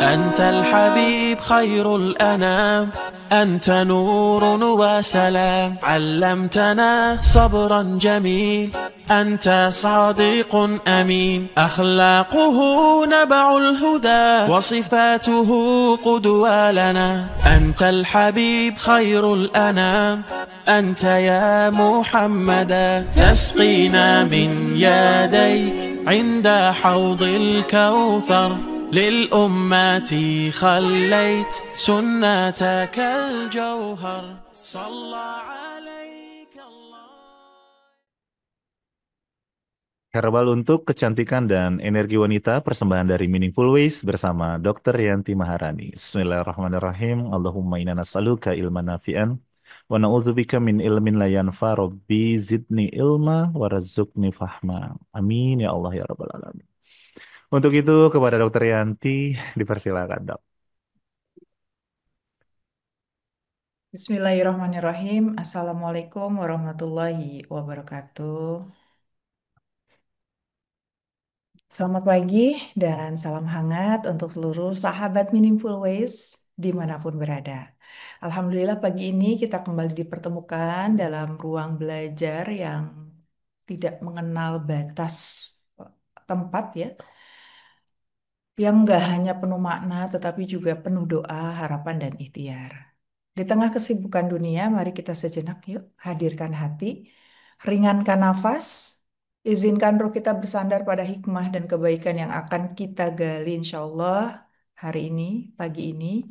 أنت الحبيب خير الأنام، أنت نور وسلام، علمتنا صبرا جميل، أنت صادق أمين، أخلاقه نبع الهدى وصفاته قدوة لنا. أنت الحبيب خير الأنام، أنت يا محمدا تسقينا من يديك عند حوض الكوثر، للأمة خليت سنتك الجوهر، صلى عليك الله. Herbal untuk kecantikan dan energi wanita, persembahan dari Meaningful Ways bersama Dr. Yanti Maharani. Bismillahirrahmanirrahim. Allahumma inna nas'aluka ilman nafi'an wa na'udzubika min ilmin la yanfa. Rabbi zidni ilma wa razzuqni fahma. Amin ya Allah ya rabbal alamin. Untuk itu kepada Dr. Yanti dipersilakan, Dok. Bismillahirrahmanirrahim. Assalamualaikum warahmatullahi wabarakatuh. Selamat pagi dan salam hangat untuk seluruh sahabat Meaningful Ways dimanapun berada. Alhamdulillah pagi ini kita kembali dipertemukan dalam ruang belajar yang tidak mengenal batas tempat ya, yang nggak hanya penuh makna tetapi juga penuh doa, harapan, dan ikhtiar. Di tengah kesibukan dunia, mari kita sejenak yuk hadirkan hati, ringankan nafas, izinkan roh kita bersandar pada hikmah dan kebaikan yang akan kita gali insya Allah hari ini, pagi ini.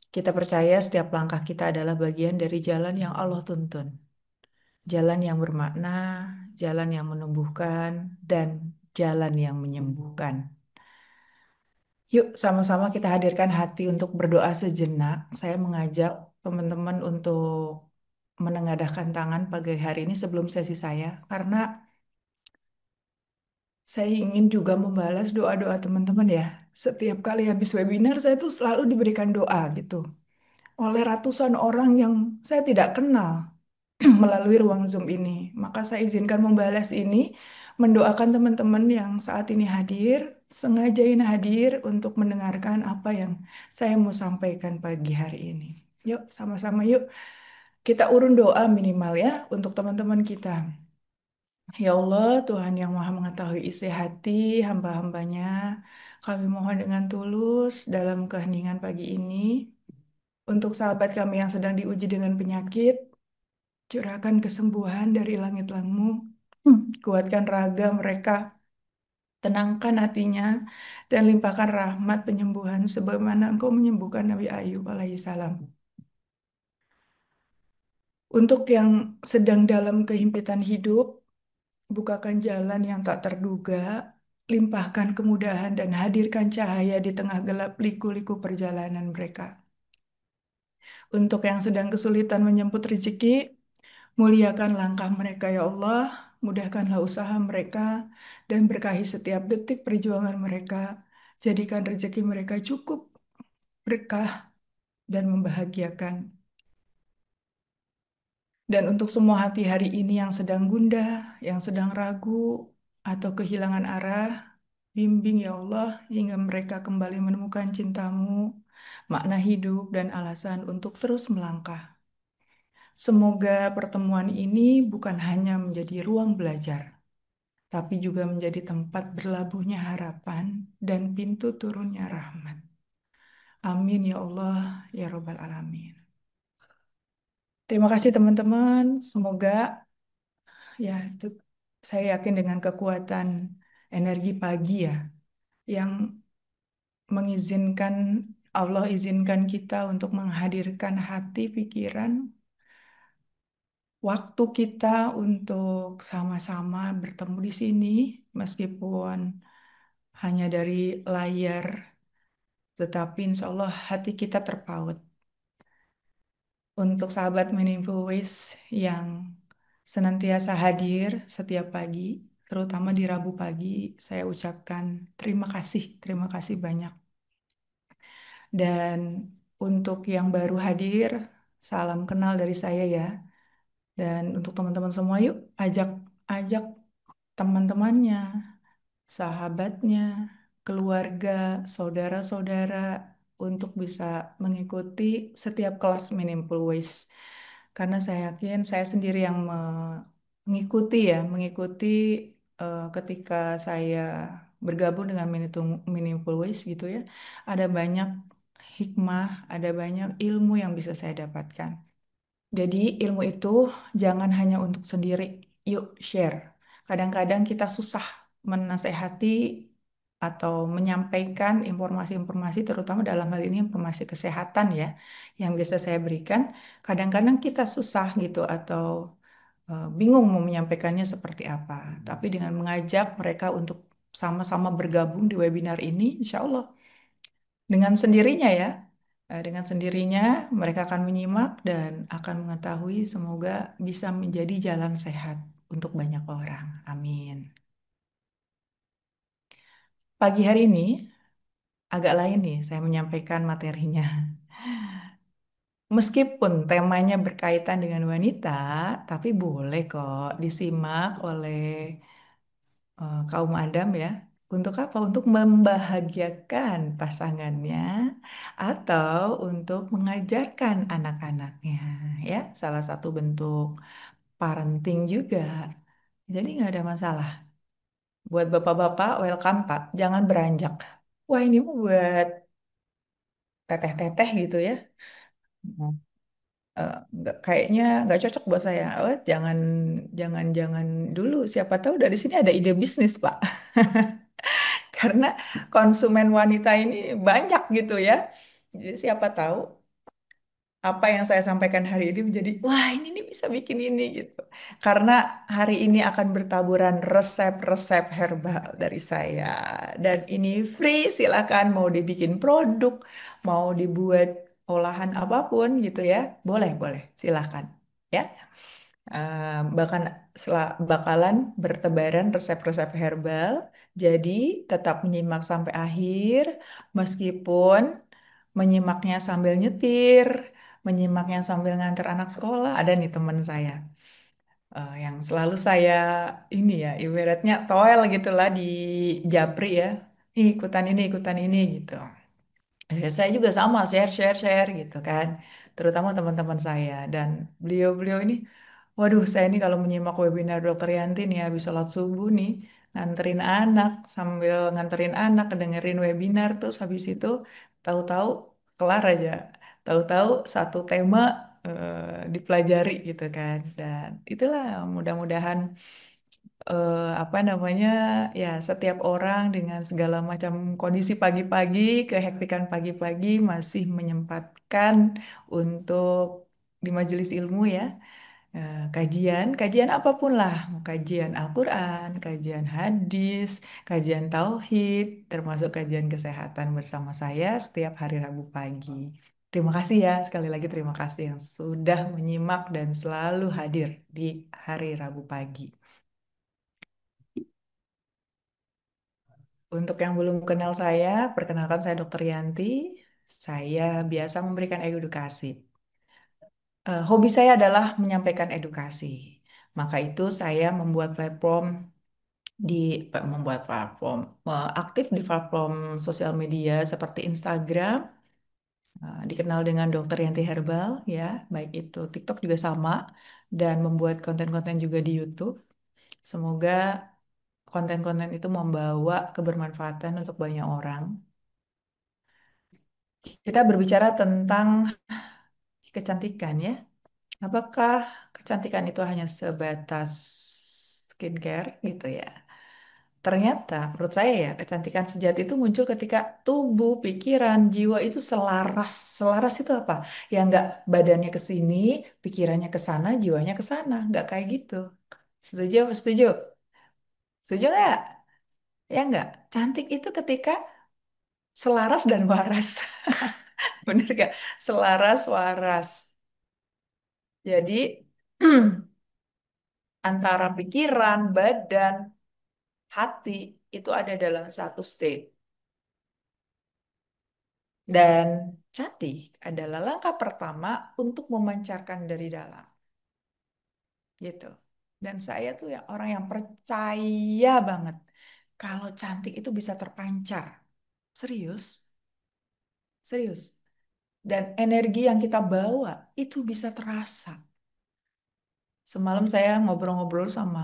Kita percaya setiap langkah kita adalah bagian dari jalan yang Allah tuntun. Jalan yang bermakna, jalan yang menumbuhkan, dan jalan yang menyembuhkan. Yuk, sama-sama kita hadirkan hati untuk berdoa sejenak. Saya mengajak teman-teman untuk menengadahkan tangan pagi hari ini sebelum sesi saya, karena saya ingin juga membalas doa-doa teman-teman ya. Setiap kali habis webinar, saya tuh selalu diberikan doa gitu oleh ratusan orang yang saya tidak kenal melalui ruang Zoom ini. Maka saya izinkan membalas ini, mendoakan teman-teman yang saat ini hadir, sengajain hadir untuk mendengarkan apa yang saya mau sampaikan pagi hari ini. Yuk, sama-sama yuk. Kita urun doa minimal ya untuk teman-teman kita. Ya Allah, Tuhan yang Maha Mengetahui isi hati hamba-hambanya, kami mohon dengan tulus dalam keheningan pagi ini, untuk sahabat kami yang sedang diuji dengan penyakit, curahkan kesembuhan dari langit-Mu. Kuatkan raga mereka, tenangkan hatinya, dan limpahkan rahmat penyembuhan sebagaimana Engkau menyembuhkan Nabi Ayub alaihissalam. Untuk yang sedang dalam kehimpitan hidup, bukakan jalan yang tak terduga, limpahkan kemudahan dan hadirkan cahaya di tengah gelap liku-liku perjalanan mereka. Untuk yang sedang kesulitan menyambut rezeki, muliakan langkah mereka ya Allah, mudahkanlah usaha mereka, dan berkahi setiap detik perjuangan mereka. Jadikan rezeki mereka cukup, berkah, dan membahagiakan. Dan untuk semua hati hari ini yang sedang gundah, yang sedang ragu, atau kehilangan arah, bimbing ya Allah, hingga mereka kembali menemukan cinta-Mu, makna hidup, dan alasan untuk terus melangkah. Semoga pertemuan ini bukan hanya menjadi ruang belajar, tapi juga menjadi tempat berlabuhnya harapan dan pintu turunnya rahmat. Amin ya Allah ya Robbal Alamin. Terima kasih teman-teman. Semoga ya itu saya yakin dengan kekuatan energi pagi ya yang mengizinkan Allah izinkan kita untuk menghadirkan hati, pikiran, waktu kita untuk sama-sama bertemu di sini meskipun hanya dari layar, tetapi insya Allah hati kita terpaut. Untuk sahabat Meaningful Ways yang senantiasa hadir setiap pagi, terutama di Rabu pagi, saya ucapkan terima kasih banyak. Dan untuk yang baru hadir, salam kenal dari saya ya. Dan untuk teman-teman semua, yuk ajak ajak teman-temannya, sahabatnya, keluarga, saudara-saudara untuk bisa mengikuti setiap kelas Meaningful Ways. Karena saya yakin saya sendiri yang mengikuti ya, mengikuti ketika saya bergabung dengan Meaningful Ways gitu ya. Ada banyak hikmah, ada banyak ilmu yang bisa saya dapatkan. Jadi ilmu itu jangan hanya untuk sendiri. Yuk share. Kadang-kadang kita susah menasehati atau menyampaikan informasi-informasi terutama dalam hal ini informasi kesehatan ya yang biasa saya berikan. Kadang-kadang kita susah gitu atau bingung mau menyampaikannya seperti apa. Tapi dengan mengajak mereka untuk sama-sama bergabung di webinar ini, insya Allah dengan sendirinya ya. Dengan sendirinya mereka akan menyimak dan akan mengetahui semoga bisa menjadi jalan sehat untuk banyak orang. Amin. Pagi hari ini agak lain nih saya menyampaikan materinya. Meskipun temanya berkaitan dengan wanita, tapi boleh kok disimak oleh kaum Adam ya. Untuk apa? Untuk membahagiakan pasangannya atau untuk mengajarkan anak-anaknya ya. Salah satu bentuk parenting juga. Jadi nggak ada masalah. Buat bapak-bapak, welcome Pak. Jangan beranjak. Wah ini mau buat teteh-teteh gitu ya. Hmm. Kayaknya nggak cocok buat saya. Oh, jangan, jangan, jangan dulu. Siapa tahu dari sini ada ide bisnis Pak. Karena konsumen wanita ini banyak gitu ya. Jadi siapa tahu apa yang saya sampaikan hari ini menjadi, wah ini nih bisa bikin ini gitu. Karena hari ini akan bertaburan resep-resep herbal dari saya. Dan ini free, silakan mau dibikin produk, mau dibuat olahan apapun gitu ya. Boleh, boleh, silakan. Ya. Bahkan bakalan bertebaran resep-resep herbal. Jadi tetap menyimak sampai akhir, meskipun menyimaknya sambil nyetir, menyimaknya sambil nganter anak sekolah. Ada nih teman saya yang selalu saya ini ya, ibaratnya toel gitulah di Japri ya. Ih, ikutan ini gitu. Saya juga sama share gitu kan, terutama teman-teman saya dan beliau-beliau ini. Waduh, saya ini kalau menyimak webinar Dokter Yanti nih habis sholat subuh nih, nganterin anak, sambil nganterin anak, dengerin webinar, terus habis itu tahu-tahu kelar aja. Tahu-tahu satu tema dipelajari gitu kan. Dan itulah mudah-mudahan apa namanya ya setiap orang dengan segala macam kondisi pagi-pagi, kehektikan pagi-pagi masih menyempatkan untuk di majelis ilmu ya kajian apapun lah, mau kajian Al-Quran, kajian hadis, kajian tauhid, termasuk kajian kesehatan bersama saya setiap hari Rabu pagi. Terima kasih ya, sekali lagi terima kasih yang sudah menyimak dan selalu hadir di hari Rabu pagi. Untuk yang belum kenal saya, perkenalkan saya Dr. Yanti. Saya biasa memberikan edukasi. Hobi saya adalah menyampaikan edukasi. Maka itu saya membuat platform di membuat platform aktif di platform sosial media seperti Instagram, dikenal dengan Dokter Yanti Herbal ya, baik itu TikTok juga sama dan membuat konten-konten juga di YouTube. Semoga konten-konten itu membawa kebermanfaatan untuk banyak orang. Kita berbicara tentang kecantikan ya. Apakah kecantikan itu hanya sebatas skincare gitu ya? Ternyata menurut saya ya kecantikan sejati itu muncul ketika tubuh, pikiran, jiwa itu selaras. Selaras itu apa? Ya nggak badannya ke sini, pikirannya ke sana, jiwanya ke sana. Nggak kayak gitu. Setuju? Setuju? Setuju nggak? Ya nggak? Cantik itu ketika selaras dan waras. Bener nggak? Selaras, waras. Jadi antara pikiran, badan, hati itu ada dalam satu state. Dan cantik adalah langkah pertama untuk memancarkan dari dalam, gitu. Dan saya tuh ya orang yang percaya banget kalau cantik itu bisa terpancar. Serius, serius. Dan energi yang kita bawa itu bisa terasa. Semalam saya ngobrol-ngobrol sama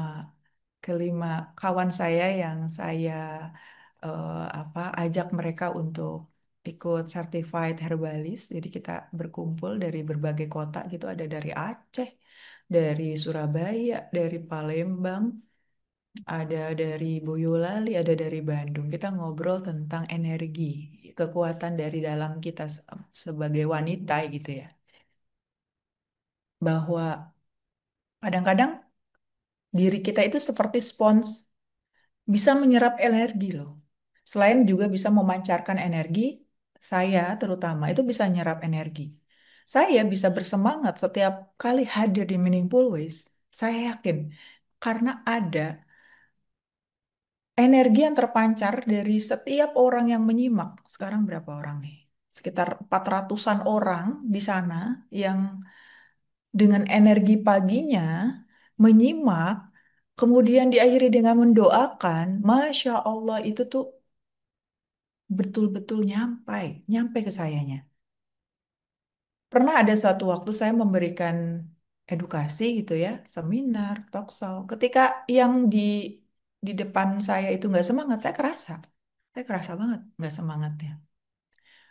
kelima kawan saya yang saya ajak mereka untuk ikut certified herbalist. Jadi kita berkumpul dari berbagai kota gitu, ada dari Aceh, dari Surabaya, dari Palembang, ada dari Boyolali, ada dari Bandung. Kita ngobrol tentang energi, kekuatan dari dalam kita sebagai wanita gitu ya. Bahwa kadang-kadang diri kita itu seperti spons, bisa menyerap energi loh. Selain juga bisa memancarkan energi, saya terutama itu bisa nyerap energi. Saya bisa bersemangat setiap kali hadir di Meaningful Ways. Saya yakin karena ada energi yang terpancar dari setiap orang yang menyimak. Sekarang berapa orang nih? Sekitar 400-an orang di sana yang dengan energi paginya menyimak, kemudian diakhiri dengan mendoakan. Masya Allah itu tuh betul-betul nyampe ke sayanya. Pernah ada suatu waktu saya memberikan edukasi gitu ya, seminar, talk show. Ketika yang di depan saya itu nggak semangat, saya kerasa banget nggak semangatnya.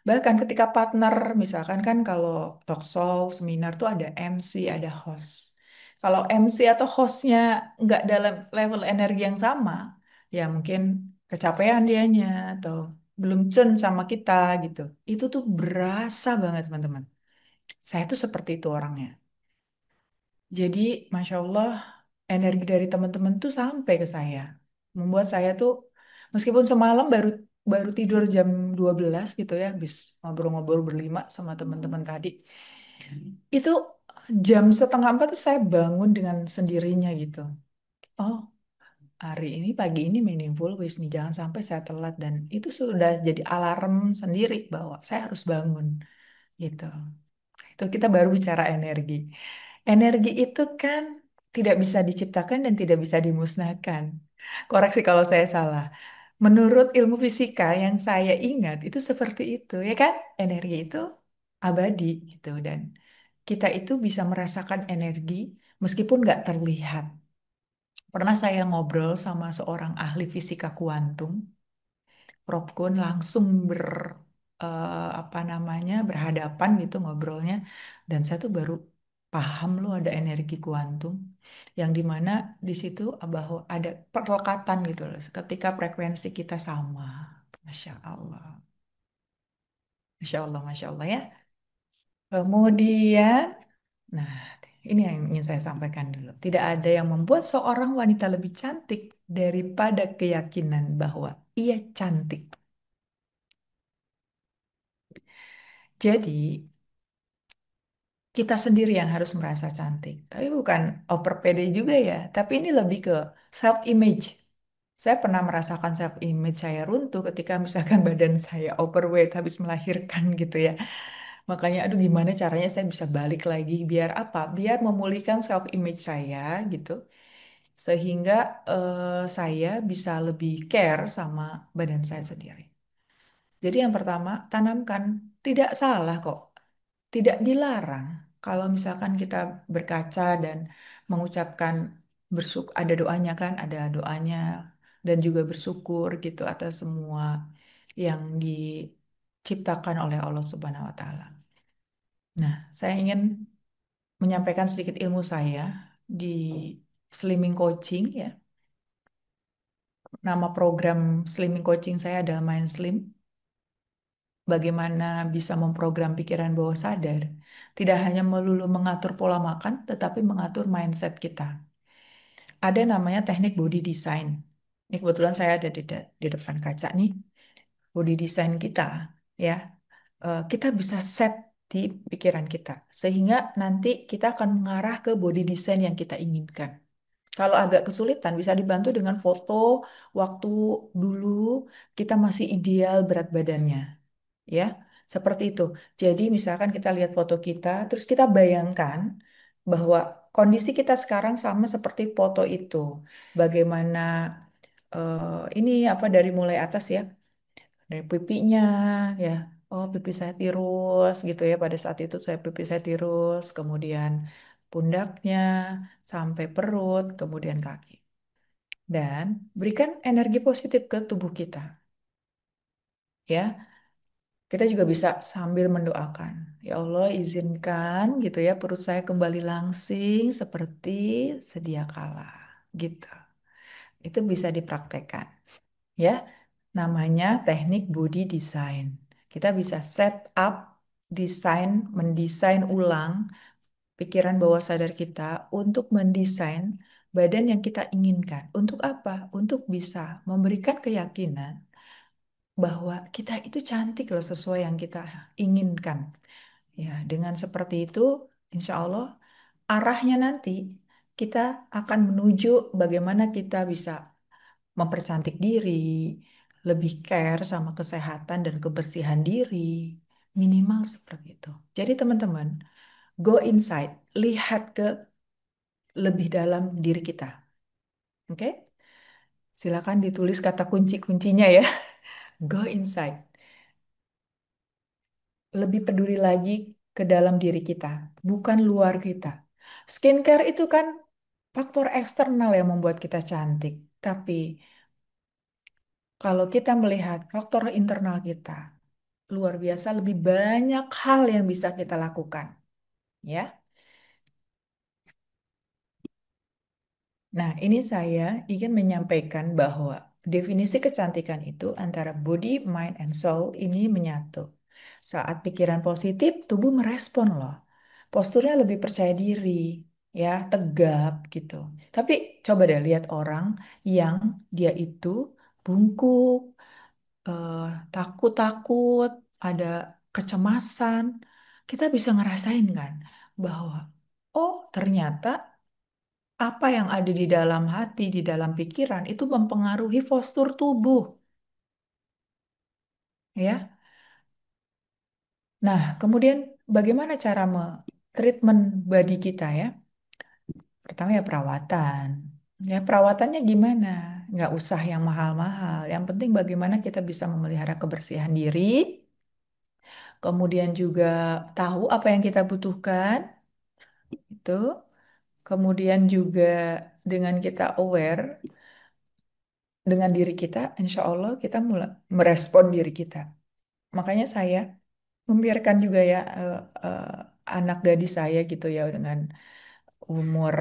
Bahkan ketika partner, misalkan kan kalau talk show, seminar tuh ada MC, ada host. Kalau MC atau hostnya nggak dalam level energi yang sama, ya mungkin kecapean dianya atau belum cun sama kita gitu. Itu tuh berasa banget teman-teman. Saya tuh seperti itu orangnya. Jadi, Masya Allah, energi dari teman-teman tuh sampai ke saya. Membuat saya tuh, meskipun semalam baru baru tidur jam 12 gitu ya, habis ngobrol-ngobrol berlima sama teman-teman tadi. Itu jam setengah 4 tuh saya bangun dengan sendirinya gitu. Oh, hari ini, pagi ini meaningful ways nih, jangan sampai saya telat. Dan itu sudah jadi alarm sendiri bahwa saya harus bangun gitu. Itu kita baru bicara energi. Energi itu kan tidak bisa diciptakan dan tidak bisa dimusnahkan. Koreksi kalau saya salah. Menurut ilmu fisika yang saya ingat itu seperti itu, ya kan? Energi itu abadi gitu dan kita itu bisa merasakan energi meskipun nggak terlihat. Pernah saya ngobrol sama seorang ahli fisika kuantum, Prof. Kun langsung apa namanya berhadapan gitu ngobrolnya dan saya tuh baru paham loh ada energi kuantum yang dimana di situ bahwa ada perlekatan gitu loh ketika frekuensi kita sama. Masya Allah, Masya Allah ya. Kemudian, nah ini yang ingin saya sampaikan dulu. Tidak ada yang membuat seorang wanita lebih cantik daripada keyakinan bahwa ia cantik. Jadi kita sendiri yang harus merasa cantik. Tapi bukan over pede juga ya. Tapi ini lebih ke self image. Saya pernah merasakan self image saya runtuh ketika misalkan badan saya overweight habis melahirkan gitu ya. Makanya aduh gimana caranya saya bisa balik lagi biar apa? Biar memulihkan self image saya gitu. Sehingga saya bisa lebih care sama badan saya sendiri. Jadi yang pertama, tanamkan tidak salah kok, tidak dilarang kalau misalkan kita berkaca dan mengucapkan ada doanya kan, ada doanya dan juga bersyukur gitu atas semua yang diciptakan oleh Allah Subhanahu wa taala. Nah, saya ingin menyampaikan sedikit ilmu saya di slimming coaching ya. Nama program slimming coaching saya adalah Mind Slim. Bagaimana bisa memprogram pikiran bawah sadar. Tidak hanya melulu mengatur pola makan, tetapi mengatur mindset kita. Ada namanya teknik body design. Ini kebetulan saya ada di depan kaca nih. Body design kita, ya, kita bisa set di pikiran kita. Sehingga nanti kita akan mengarah ke body design yang kita inginkan. Kalau agak kesulitan, bisa dibantu dengan foto waktu dulu kita masih ideal berat badannya. Ya, seperti itu. Jadi misalkan kita lihat foto kita, terus kita bayangkan bahwa kondisi kita sekarang sama seperti foto itu. Bagaimana ini apa dari mulai atas ya, dari pipinya ya. Oh, pipi saya tirus gitu ya. Pada saat itu pipi saya tirus, kemudian pundaknya sampai perut, kemudian kaki. Dan berikan energi positif ke tubuh kita ya. Kita juga bisa sambil mendoakan. Ya Allah, izinkan gitu ya perut saya kembali langsing seperti sedia kala gitu. Itu bisa dipraktekkan ya. Namanya teknik body design. Kita bisa set up, desain, mendesain ulang pikiran bawah sadar kita untuk mendesain badan yang kita inginkan. Untuk apa? Untuk bisa memberikan keyakinan bahwa kita itu cantik loh sesuai yang kita inginkan. Ya, dengan seperti itu, insya Allah arahnya nanti kita akan menuju bagaimana kita bisa mempercantik diri, lebih care sama kesehatan dan kebersihan diri, minimal seperti itu. Jadi teman-teman, go inside, lihat ke lebih dalam diri kita. Oke? Silakan ditulis kata kunci-kuncinya ya. Go inside. Lebih peduli lagi ke dalam diri kita, bukan luar kita. Skincare itu kan faktor eksternal yang membuat kita cantik. Tapi kalau kita melihat faktor internal kita, luar biasa lebih banyak hal yang bisa kita lakukan, ya. Nah, ini saya ingin menyampaikan bahwa definisi kecantikan itu antara body, mind, and soul ini menyatu. Saat pikiran positif, tubuh merespon loh. Posturnya lebih percaya diri, ya, tegap gitu. Tapi coba deh lihat orang yang dia itu bungkuk, eh, takut-takut, ada kecemasan. Kita bisa ngerasain kan bahwa, oh ternyata apa yang ada di dalam hati, di dalam pikiran itu mempengaruhi postur tubuh, ya. Nah, kemudian bagaimana cara treatment body kita ya? Pertama ya perawatan. Ya perawatannya gimana? Nggak usah yang mahal-mahal. Yang penting bagaimana kita bisa memelihara kebersihan diri, kemudian juga tahu apa yang kita butuhkan, itu. Kemudian juga dengan kita aware dengan diri kita, insya Allah kita mulai merespon diri kita. Makanya saya membiarkan juga ya anak gadis saya gitu ya dengan umur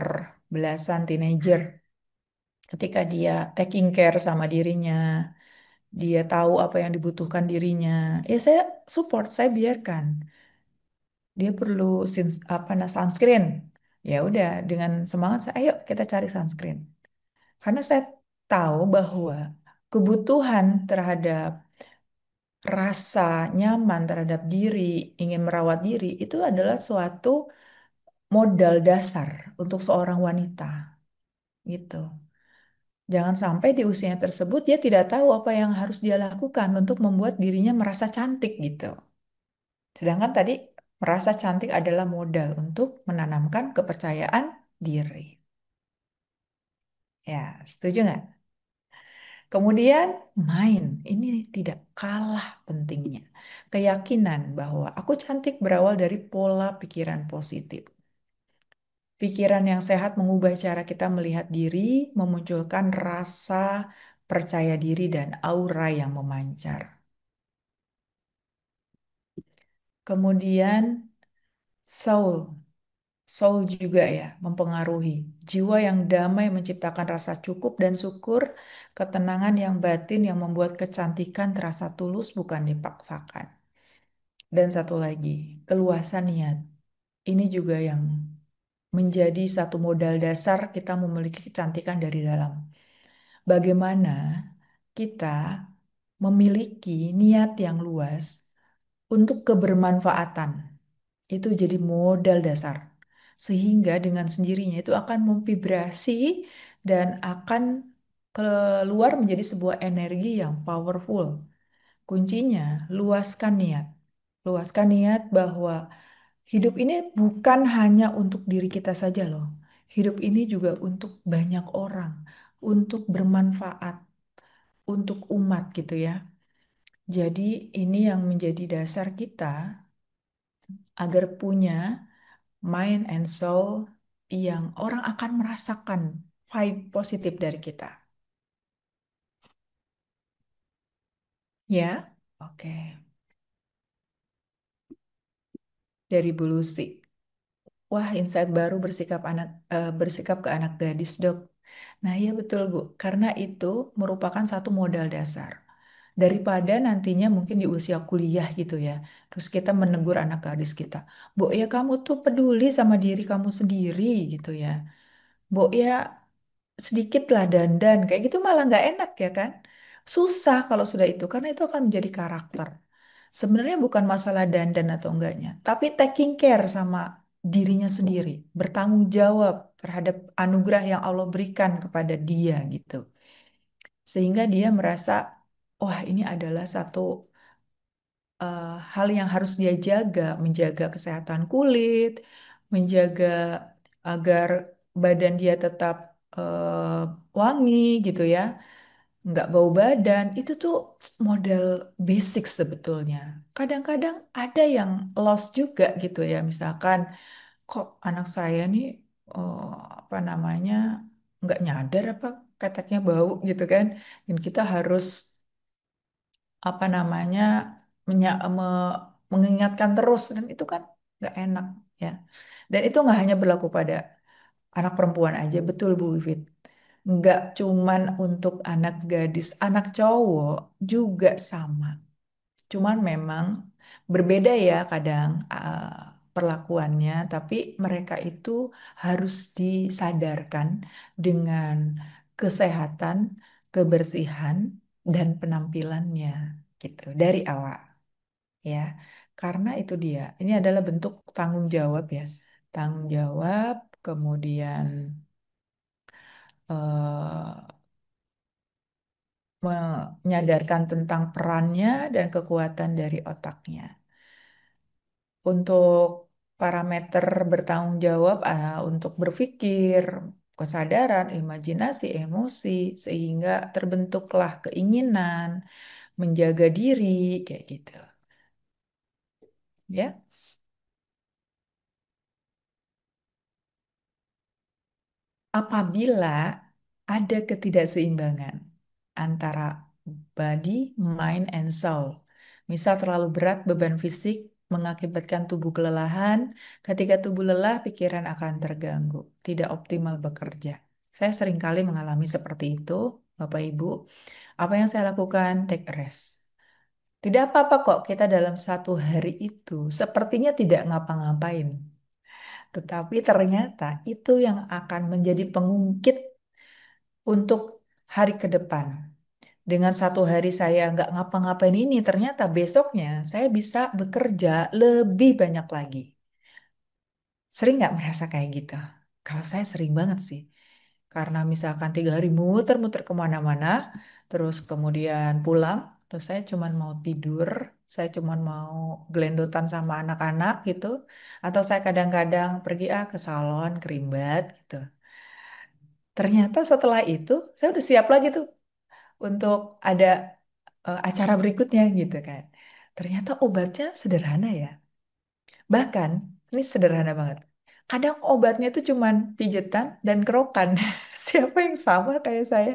belasan teenager. Ketika dia taking care sama dirinya, dia tahu apa yang dibutuhkan dirinya, ya saya support, saya biarkan. Dia perlu apa nah sunscreen. Ya udah dengan semangat saya, ayo kita cari sunscreen. Karena saya tahu bahwa kebutuhan terhadap rasa nyaman terhadap diri, ingin merawat diri itu adalah suatu modal dasar untuk seorang wanita gitu. Jangan sampai di usianya tersebut dia tidak tahu apa yang harus dia lakukan untuk membuat dirinya merasa cantik gitu. Sedangkan tadi merasa cantik adalah modal untuk menanamkan kepercayaan diri. Ya, setuju nggak? Kemudian main, ini tidak kalah pentingnya. Keyakinan bahwa aku cantik berawal dari pola pikiran positif. Pikiran yang sehat mengubah cara kita melihat diri, memunculkan rasa percaya diri dan aura yang memancar. Kemudian soul, soul juga ya mempengaruhi. Jiwa yang damai menciptakan rasa cukup dan syukur, ketenangan yang batin yang membuat kecantikan terasa tulus bukan dipaksakan. Dan satu lagi, keluasan niat. Ini juga yang menjadi satu modal dasar kita memiliki kecantikan dari dalam. Bagaimana kita memiliki niat yang luas untuk kebermanfaatan. Itu jadi modal dasar. Sehingga dengan sendirinya itu akan memvibrasi dan akan keluar menjadi sebuah energi yang powerful. Kuncinya, luaskan niat. Luaskan niat bahwa hidup ini bukan hanya untuk diri kita saja loh. Hidup ini juga untuk banyak orang, untuk bermanfaat, untuk umat gitu ya. Jadi ini yang menjadi dasar kita agar punya mind and soul yang orang akan merasakan vibe positif dari kita. Ya, oke. Dari Bu Lucy. Wah, insight baru bersikap ke anak gadis, Dok. Nah, iya betul, Bu. Karena itu merupakan satu modal dasar. Daripada nantinya mungkin di usia kuliah gitu ya. Terus kita menegur anak gadis kita. Bu, ya kamu tuh peduli sama diri kamu sendiri gitu ya. Bu, ya sedikit lah dandan. Kayak gitu malah nggak enak ya kan. Susah kalau sudah itu. Karena itu akan menjadi karakter. Sebenarnya bukan masalah dandan atau enggaknya, tapi taking care sama dirinya sendiri, bertanggung jawab terhadap anugerah yang Allah berikan kepada dia gitu. Sehingga dia merasa, wah ini adalah satu eh, hal yang harus dia jaga, menjaga kesehatan kulit, menjaga agar badan dia tetap wangi gitu ya, nggak bau badan, itu tuh model basic sebetulnya. Kadang-kadang ada yang lost juga gitu ya, misalkan kok anak saya nih eh, apa namanya nggak nyadar apa keteknya bau gitu kan, dan kita harus apa namanya mengingatkan terus dan itu kan nggak enak ya. Dan itu nggak hanya berlaku pada anak perempuan aja, betul Bu Wifit. Nggak cuman untuk anak gadis, anak cowok juga sama. Cuman memang berbeda ya kadang perlakuannya, tapi mereka itu harus disadarkan dengan kesehatan, kebersihan, dan penampilannya gitu dari awal ya. Karena itu dia, ini adalah bentuk tanggung jawab ya. Tanggung jawab, kemudian eh, menyadarkan tentang perannya dan kekuatan dari otaknya. Untuk parameter bertanggung jawab untuk berpikir, kesadaran, imajinasi, emosi, sehingga terbentuklah keinginan menjaga diri kayak gitu. Ya, apabila ada ketidakseimbangan antara body, mind, and soul. Misal terlalu berat beban fisik mengakibatkan tubuh kelelahan. Ketika tubuh lelah, pikiran akan terganggu, tidak optimal bekerja. Saya seringkali mengalami seperti itu, Bapak Ibu. Apa yang saya lakukan? Take a rest. Tidak apa-apa kok kita dalam satu hari itu sepertinya tidak ngapa-ngapain. Tetapi ternyata itu yang akan menjadi pengungkit untuk hari ke depan. Dengan satu hari saya nggak ngapa-ngapain ini, ternyata besoknya saya bisa bekerja lebih banyak lagi. Sering nggak merasa kayak gitu? Kalau saya sering banget sih. Karena misalkan 3 hari muter-muter kemana-mana, terus kemudian pulang, terus saya cuman mau tidur, saya cuman mau gelendotan sama anak-anak gitu, atau saya kadang-kadang pergi ke salon, kerimbat gitu. Ternyata setelah itu saya udah siap lagi tuh untuk ada acara berikutnya gitu kan. Ternyata obatnya sederhana ya. Bahkan ini sederhana banget. Kadang obatnya itu cuman pijetan dan kerokan. Siapa yang sama kayak saya?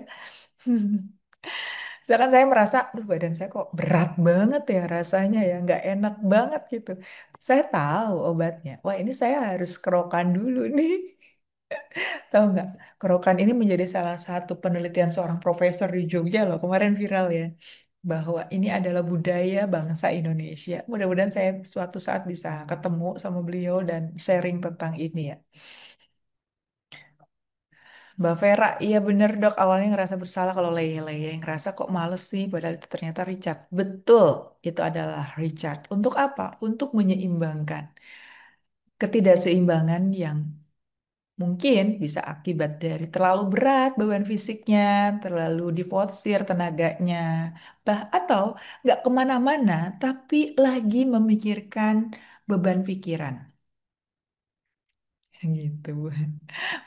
Misalkan saya merasa, aduh badan saya kok berat banget ya rasanya ya, nggak enak banget gitu. Saya tahu obatnya. Wah ini saya harus kerokan dulu nih. Tahu nggak? Kerokan ini menjadi salah satu penelitian seorang profesor di Jogja loh, kemarin viral ya. Bahwa ini adalah budaya bangsa Indonesia. Mudah-mudahan saya suatu saat bisa ketemu sama beliau dan sharing tentang ini ya. Mbak Vera, iya bener dok, awalnya ngerasa bersalah kalau leye-leye, ngerasa kok males sih, padahal itu ternyata Richard. Betul, itu adalah Richard. Untuk apa? Untuk menyeimbangkan ketidakseimbangan yang mungkin bisa akibat dari terlalu berat beban fisiknya, terlalu diforsir tenaganya, atau nggak kemana-mana, tapi lagi memikirkan beban pikiran. Gitu, Bu.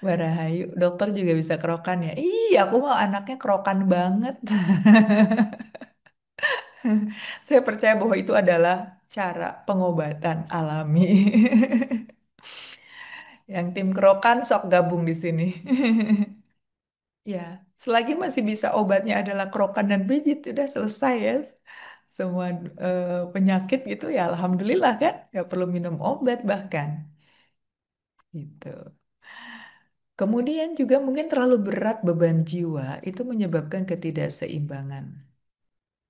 Mbak Rahayu, dokter juga bisa kerokan ya. Ih, aku mau anaknya kerokan banget. Saya percaya bahwa itu adalah cara pengobatan alami. Yang tim kerokan sok gabung di sini. Ya, selagi masih bisa obatnya adalah kerokan dan pijit, udah selesai ya. Semua penyakit gitu ya, alhamdulillah kan, nggak perlu minum obat bahkan. Gitu. Kemudian juga mungkin terlalu berat beban jiwa itu menyebabkan ketidakseimbangan.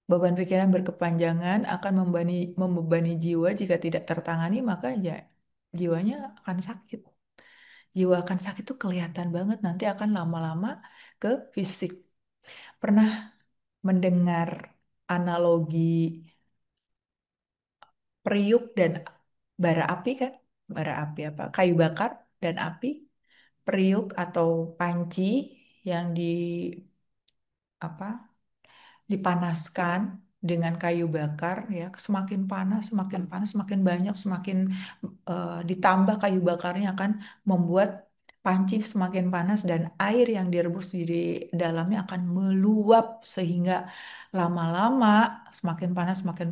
Beban pikiran berkepanjangan akan membebani jiwa jika tidak tertangani, maka ya jiwanya akan sakit. Jiwa akan sakit itu kelihatan banget, nanti akan lama-lama ke fisik. Pernah mendengar analogi periuk dan bara api kan? Bara api apa? Kayu bakar dan api. Periuk atau panci yang di apa? Dipanaskan dengan kayu bakar ya, semakin panas semakin banyak, semakin ditambah kayu bakarnya akan membuat panci semakin panas dan air yang direbus di dalamnya akan meluap sehingga lama-lama semakin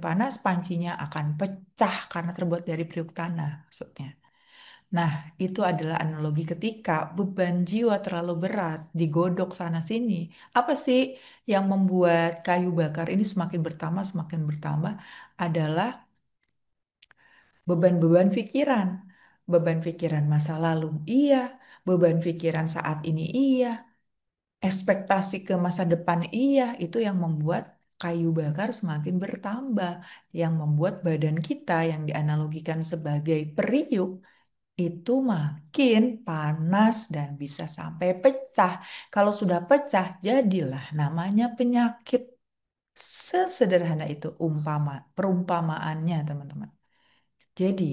panas pancinya akan pecah karena terbuat dari periuk tanah maksudnya. Nah, itu adalah analogi ketika beban jiwa terlalu berat, digodok sana sini. Apa sih yang membuat kayu bakar ini semakin bertambah adalah beban-beban pikiran. Beban pikiran masa lalu, iya. Beban pikiran saat ini, iya. Ekspektasi ke masa depan, iya. Itu yang membuat kayu bakar semakin bertambah. Yang membuat badan kita yang dianalogikan sebagai periuk itu makin panas dan bisa sampai pecah. Kalau sudah pecah, jadilah namanya penyakit. Sesederhana itu perumpamaannya, teman-teman. Jadi,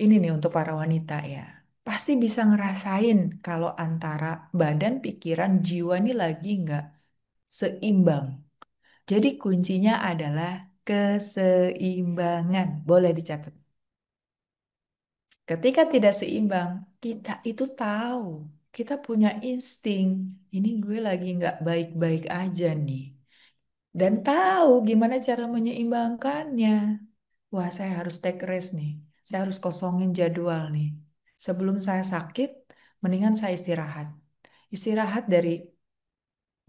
ini nih untuk para wanita ya. Pasti bisa ngerasain kalau antara badan, pikiran, jiwa ini lagi nggak seimbang. Jadi kuncinya adalah keseimbangan. Boleh dicatat. Ketika tidak seimbang, kita itu tahu, kita punya insting. Ini gue lagi nggak baik-baik aja nih. Dan tahu gimana cara menyeimbangkannya. Wah, saya harus take rest nih. Saya harus kosongin jadwal nih. Sebelum saya sakit, mendingan saya istirahat. Istirahat dari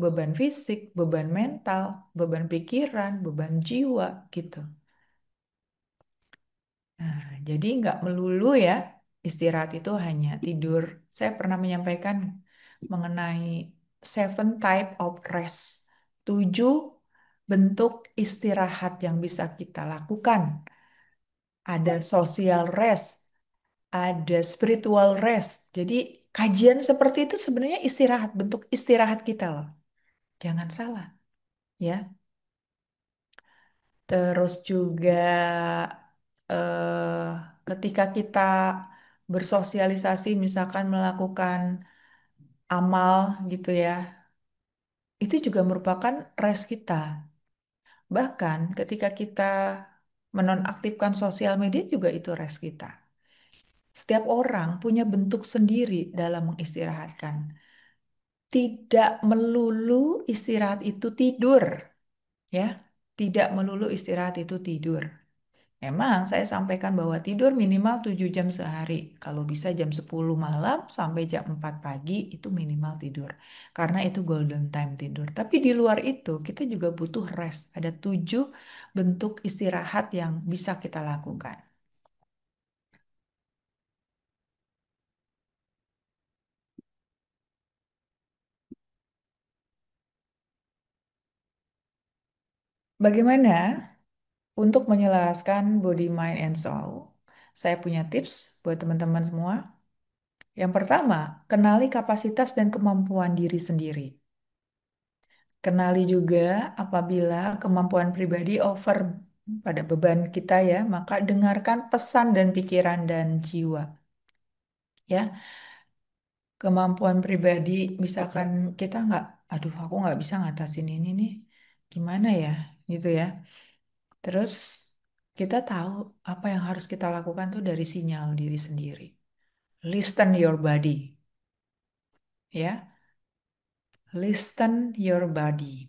beban fisik, beban mental, beban pikiran, beban jiwa gitu. Nah, jadi nggak melulu ya istirahat itu hanya tidur. Saya pernah menyampaikan mengenai seven type of rest. 7 bentuk istirahat yang bisa kita lakukan. Ada social rest, ada spiritual rest. Jadi kajian seperti itu sebenarnya istirahat, bentuk istirahat kita loh. Jangan salah ya. Terus juga eh, ketika kita bersosialisasi, misalkan melakukan amal gitu ya, itu juga merupakan rest kita. Bahkan ketika kita menonaktifkan sosial media juga itu rest kita. Setiap orang punya bentuk sendiri dalam mengistirahatkan. Tidak melulu istirahat itu tidur, ya. Tidak melulu istirahat itu tidur. Memang saya sampaikan bahwa tidur minimal 7 jam sehari. Kalau bisa jam 10 malam sampai jam 4 pagi itu minimal tidur. Karena itu golden time tidur. Tapi di luar itu kita juga butuh rest. Ada 7 bentuk istirahat yang bisa kita lakukan. Bagaimana untuk menyelaraskan body, mind, and soul? Saya punya tips buat teman-teman semua. Yang pertama, kenali kapasitas dan kemampuan diri sendiri. Kenali juga apabila kemampuan pribadi over pada beban kita ya, maka dengarkan pesan dan pikiran dan jiwa. Ya, kemampuan pribadi, misalkan kita nggak, aduh aku nggak bisa ngatasin ini nih, gimana ya, gitu ya. Terus kita tahu apa yang harus kita lakukan tuh dari sinyal diri sendiri. Listen your body, ya, listen your body.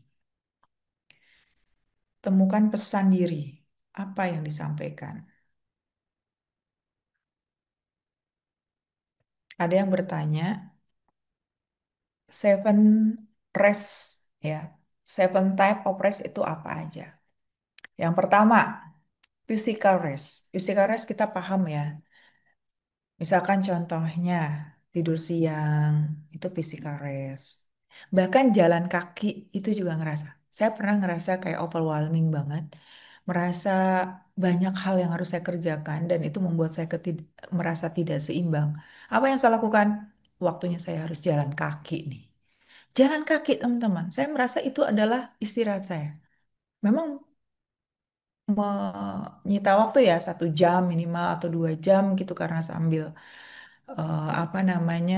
temukan pesan diri. Apa yang disampaikan? Ada yang bertanya, seven rest ya. Seven type of rest itu apa aja? Yang pertama, physical rest. Physical rest kita paham ya. Misalkan contohnya tidur siang itu physical rest. Bahkan jalan kaki itu juga ngerasa. Saya pernah ngerasa kayak overwhelming banget. Merasa banyak hal yang harus saya kerjakan dan itu membuat saya merasa tidak seimbang. Apa yang saya lakukan? Waktunya saya harus jalan kaki nih. Jalan kaki teman-teman. Saya merasa itu adalah istirahat saya. Memang menyita waktu ya 1 jam minimal atau 2 jam gitu karena sambil apa namanya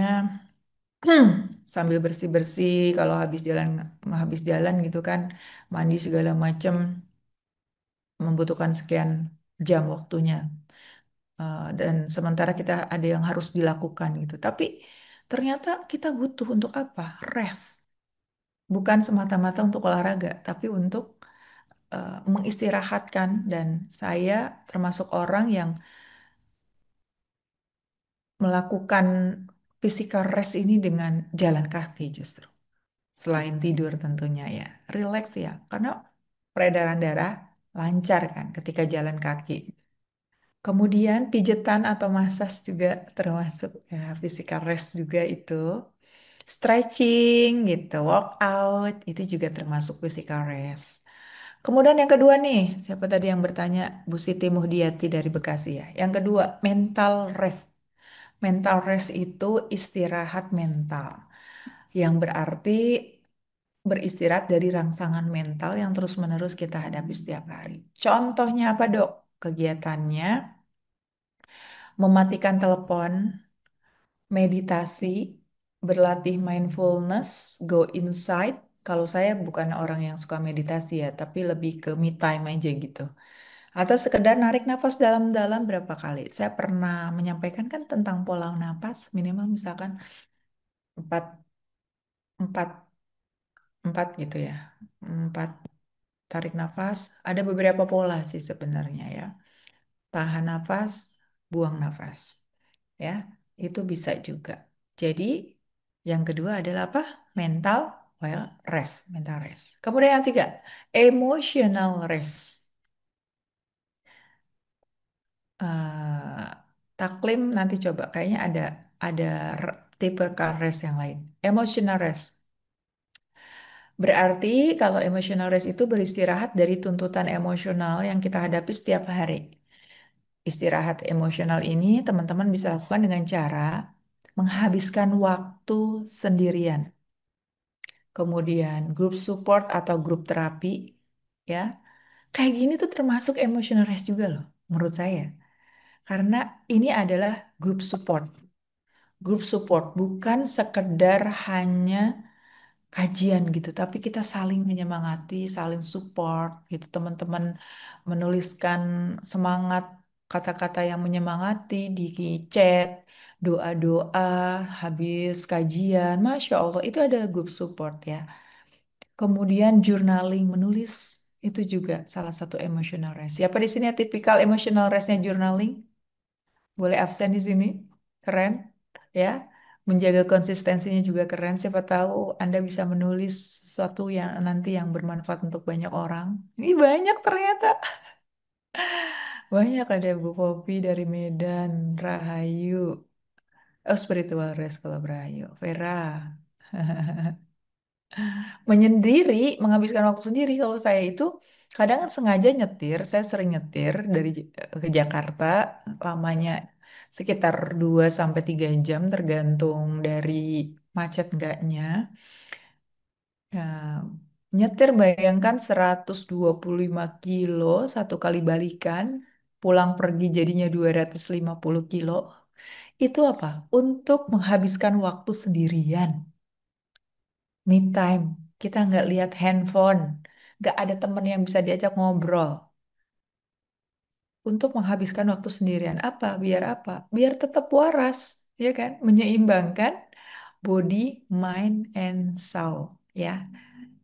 sambil bersih-bersih kalau habis jalan gitu kan mandi segala macam membutuhkan sekian jam waktunya. Dan sementara kita ada yang harus dilakukan gitu tapi ternyata kita butuh untuk apa? Rest, bukan semata-mata untuk olahraga tapi untuk mengistirahatkan. Dan saya termasuk orang yang melakukan physical rest ini dengan jalan kaki justru. Selain tidur tentunya ya. Relax ya. Karena peredaran darah lancar kan ketika jalan kaki. Kemudian pijetan atau massage juga termasuk ya physical rest juga itu. Stretching gitu, workout itu juga termasuk physical rest. Kemudian yang kedua nih, siapa tadi yang bertanya? Bu Siti Muhdiati dari Bekasi ya. Yang kedua, mental rest. Mental rest itu istirahat mental, yang berarti beristirahat dari rangsangan mental yang terus-menerus kita hadapi setiap hari. Contohnya apa, Dok? Kegiatannya mematikan telepon, meditasi, berlatih mindfulness, go inside. Kalau saya bukan orang yang suka meditasi ya, tapi lebih ke me time aja gitu. Atau sekedar narik nafas dalam-dalam berapa kali. Saya pernah menyampaikan kan tentang pola nafas, minimal misalkan 4 empat empat gitu ya, 4 tarik nafas. Ada beberapa pola sih sebenarnya ya. Tahan nafas, buang nafas, ya itu bisa juga. Jadi yang kedua adalah apa? Mental well rest, mental rest. Kemudian yang tiga, emotional rest. Eh, Taklim nanti coba, kayaknya ada tipe rest yang lain. Emotional rest. Berarti kalau emotional rest itu beristirahat dari tuntutan emosional yang kita hadapi setiap hari. Istirahat emosional ini teman-teman bisa lakukan dengan cara menghabiskan waktu sendirian. Kemudian grup support atau grup terapi ya. Kayak gini tuh termasuk emotional rest juga loh menurut saya. Karena ini adalah grup support. Grup support bukan sekedar hanya kajian gitu, tapi kita saling menyemangati, saling support gitu. Teman-teman menuliskan semangat, kata-kata yang menyemangati di chat, doa-doa habis kajian. Masya Allah, itu adalah grup support ya. Kemudian journaling, menulis, itu juga salah satu emotional rest. Siapa di sini yang tipikal emotional restnya journaling? Boleh absen di sini. Keren, ya. Menjaga konsistensinya juga keren. Siapa tahu Anda bisa menulis sesuatu yang nanti yang bermanfaat untuk banyak orang. Ini banyak ternyata. Banyak ada Bu Popi dari Medan, Rahayu. Oh, spiritual rest kalau Rahayu. Vera. Menyendiri, menghabiskan waktu sendiri. Kalau saya itu kadang kan sengaja nyetir. Saya sering nyetir dari ke Jakarta. Lamanya sekitar 2 sampai 3 jam tergantung dari macet enggaknya. Ya, nyetir bayangkan 125 kilo satu kali balikan. Pulang pergi jadinya 250 kilo. Itu apa? Untuk menghabiskan waktu sendirian. Me time. Kita nggak lihat handphone. Nggak ada teman yang bisa diajak ngobrol. Untuk menghabiskan waktu sendirian. Apa? Biar apa? Biar tetap waras. Ya kan? Menyeimbangkan body, mind, and soul. Ya.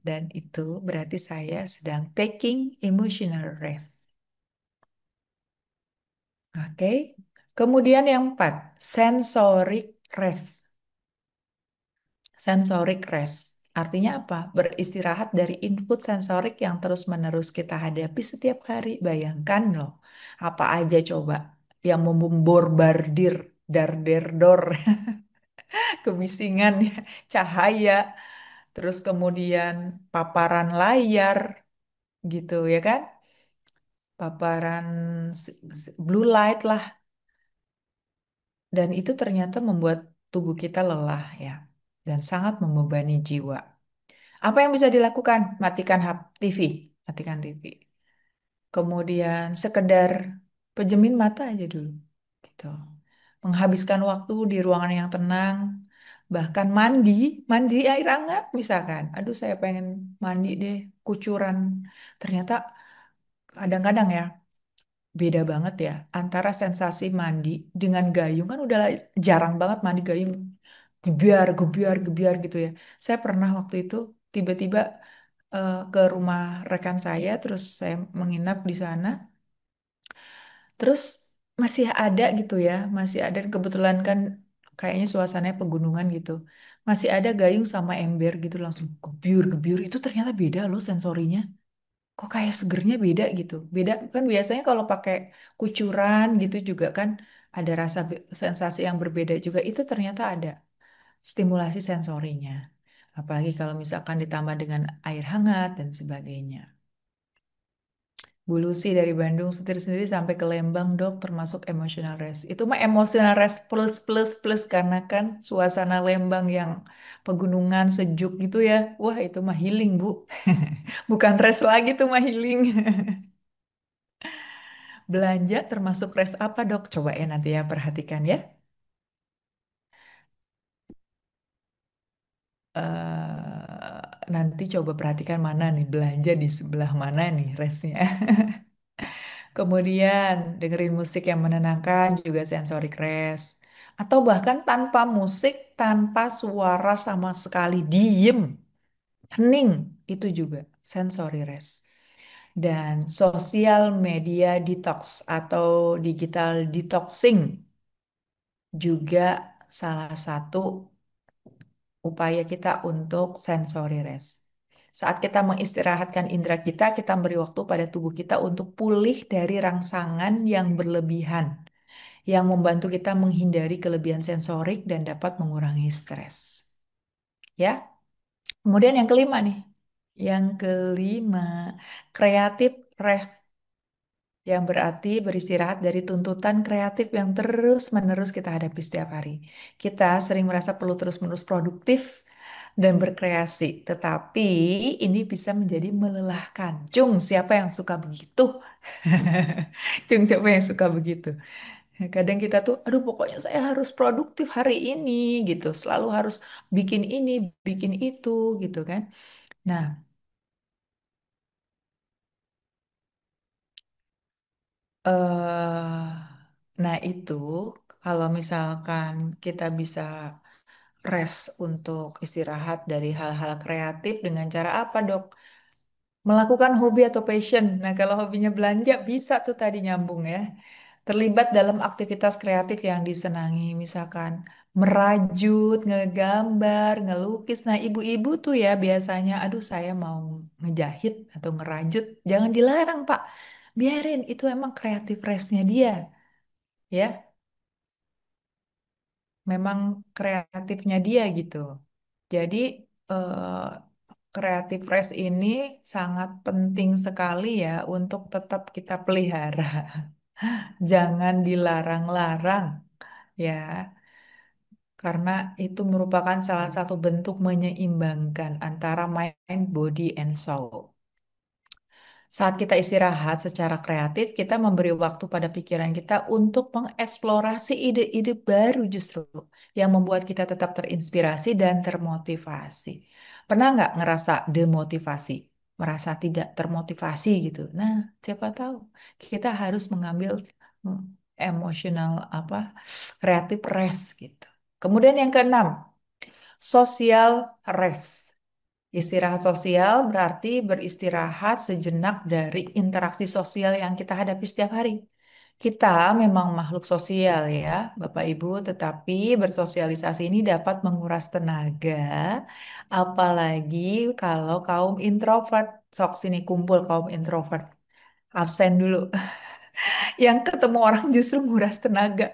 Dan itu berarti saya sedang taking emotional rest. Oke. Kemudian yang empat, sensoric rest. Sensoric rest. Artinya apa? Beristirahat dari input sensorik yang terus-menerus kita hadapi setiap hari. Bayangkan loh, apa aja coba yang membombardir dar der dor kebisingan ya, cahaya, terus kemudian paparan layar gitu ya kan? Paparan blue light lah, dan itu ternyata membuat tubuh kita lelah ya, dan sangat membebani jiwa. Apa yang bisa dilakukan? Matikan TV, matikan TV. Kemudian sekedar pejemin mata aja dulu, gitu. Menghabiskan waktu di ruangan yang tenang, bahkan mandi, mandi air hangat misalkan. Aduh, saya pengen mandi deh, kucuran. Ternyata kadang-kadang ya, beda banget ya antara sensasi mandi dengan gayung. Kan udah jarang banget mandi gayung, gebiar, gebiar, gebiar gitu ya. Saya pernah waktu itu tiba-tiba ke rumah rekan saya, terus saya menginap di sana. Terus masih ada gitu ya, masih ada kebetulan kan kayaknya suasananya pegunungan gitu. Masih ada gayung sama ember gitu langsung gebyur gebyur, itu ternyata beda loh sensorinya. Kok kayak segernya beda gitu. Beda kan biasanya kalau pakai kucuran gitu juga kan ada rasa sensasi yang berbeda juga. Itu ternyata ada stimulasi sensorinya. Apalagi kalau misalkan ditambah dengan air hangat dan sebagainya. Bu Lucy dari Bandung setir sendiri sampai ke Lembang dok, termasuk emotional rest. Itu mah emotional rest plus plus plus karena kan suasana Lembang yang pegunungan sejuk gitu ya. Wah itu mah healing bu. Bukan rest lagi tuh mah healing. Belanja termasuk rest apa dok? Coba ya nanti ya perhatikan ya. Nanti coba perhatikan mana nih belanja di sebelah mana nih restnya. Kemudian dengerin musik yang menenangkan juga sensory rest. Atau bahkan tanpa musik, tanpa suara sama sekali, diem, hening, itu juga sensory rest. Dan sosial media detox atau digital detoxing juga salah satu upaya kita untuk sensory rest. Saat kita mengistirahatkan indera kita, kita beri waktu pada tubuh kita untuk pulih dari rangsangan yang berlebihan, yang membantu kita menghindari kelebihan sensorik dan dapat mengurangi stres. Ya, kemudian yang kelima nih, yang kelima, creative rest, yang berarti beristirahat dari tuntutan kreatif yang terus-menerus kita hadapi setiap hari. Kita sering merasa perlu terus-menerus produktif dan berkreasi, tetapi ini bisa menjadi melelahkan. Cung, siapa yang suka begitu? Cung, siapa yang suka begitu? Kadang kita tuh, aduh pokoknya saya harus produktif hari ini gitu, selalu harus bikin ini, bikin itu gitu kan. Nah, eh, nah itu kalau misalkan kita bisa rest untuk istirahat dari hal-hal kreatif dengan cara apa, Dok? Melakukan hobi atau passion. Nah, kalau hobinya belanja bisa tuh tadi nyambung ya. Terlibat dalam aktivitas kreatif yang disenangi, misalkan merajut, ngegambar, ngelukis. Nah, ibu-ibu tuh ya biasanya, aduh saya mau ngejahit atau ngerajut, jangan dilarang, Pak. Biarin, itu emang kreatif restnya dia, ya. Memang kreatifnya dia gitu. Jadi kreatif rest ini sangat penting sekali ya untuk tetap kita pelihara. Jangan dilarang-larang ya, karena itu merupakan salah satu bentuk menyeimbangkan antara mind, body, and soul. Saat kita istirahat secara kreatif, kita memberi waktu pada pikiran kita untuk mengeksplorasi ide-ide baru justru yang membuat kita tetap terinspirasi dan termotivasi. Pernah nggak ngerasa demotivasi, merasa tidak termotivasi gitu? Nah, siapa tahu kita harus mengambil hmm, emosional apa kreatif rest gitu. Kemudian yang keenam, social rest. Istirahat sosial berarti beristirahat sejenak dari interaksi sosial yang kita hadapi setiap hari. Kita memang makhluk sosial ya, Bapak Ibu, tetapi bersosialisasi ini dapat menguras tenaga, apalagi kalau kaum introvert. Sok sini kumpul kaum introvert. Absen dulu. Yang ketemu orang justru nguras tenaga,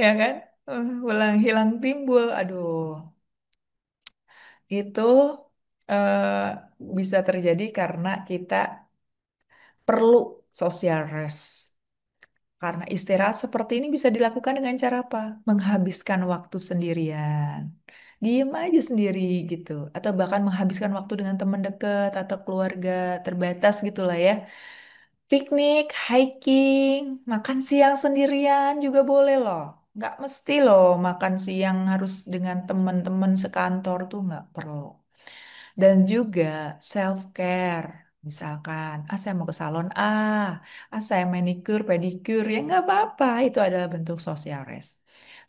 ya kan? Ulang hilang timbul. Aduh, itu bisa terjadi karena kita perlu social rest. Karena istirahat seperti ini bisa dilakukan dengan cara apa? Menghabiskan waktu sendirian. Diem aja sendiri gitu. Atau bahkan menghabiskan waktu dengan teman dekat atau keluarga terbatas gitulah ya. Piknik, hiking, makan siang sendirian juga boleh loh. Nggak mesti loh makan siang harus dengan teman-teman sekantor tuh nggak perlu. Dan juga self care. Misalkan, saya mau ke salon saya manicure, pedicure, ya nggak apa-apa. Itu adalah bentuk social rest.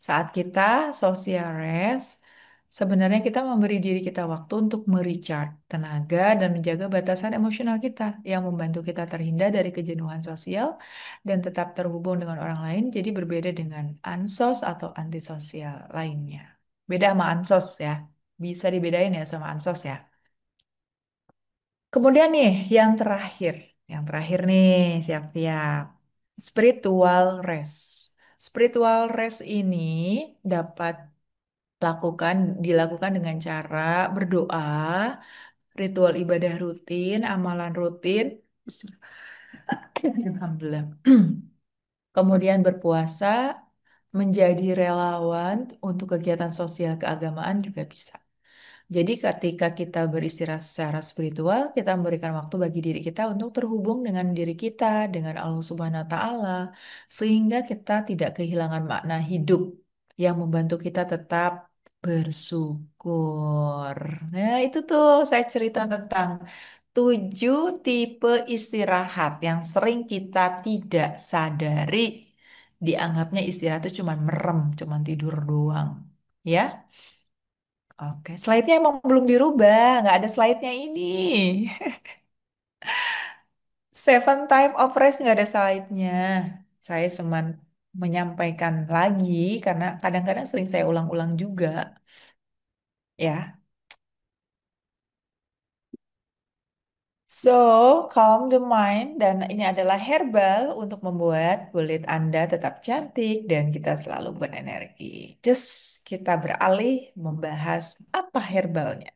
Saat kita social rest, sebenarnya kita memberi diri kita waktu untuk merecharge tenaga dan menjaga batasan emosional kita yang membantu kita terhindar dari kejenuhan sosial dan tetap terhubung dengan orang lain. Jadi berbeda dengan ansos atau antisosial lainnya. Beda sama ansos ya. Bisa dibedain ya sama ansos ya. Kemudian nih, yang terakhir. Yang terakhir nih, siap-siap. Spiritual rest. Spiritual rest ini dapat dilakukan dengan cara berdoa, ritual ibadah rutin, amalan rutin. Alhamdulillah. Kemudian berpuasa, menjadi relawan untuk kegiatan sosial keagamaan juga bisa. Jadi ketika kita beristirahat secara spiritual, kita memberikan waktu bagi diri kita untuk terhubung dengan diri kita, dengan Allah Subhanahu wa Ta'ala, sehingga kita tidak kehilangan makna hidup yang membantu kita tetap bersyukur. Nah, itu tuh saya cerita tentang 7 tipe istirahat yang sering kita tidak sadari. Dianggapnya istirahat itu cuma merem, cuma tidur doang. Ya. Oke, slide-nya emang belum dirubah, nggak ada slide-nya ini. Seven type of rest nggak ada slide-nya. Saya cuman menyampaikan lagi karena kadang-kadang sering saya ulang-ulang juga, ya. So, calm the mind dan ini adalah herbal untuk membuat kulit Anda tetap cantik dan kita selalu berenergi. Just kita beralih membahas apa herbalnya.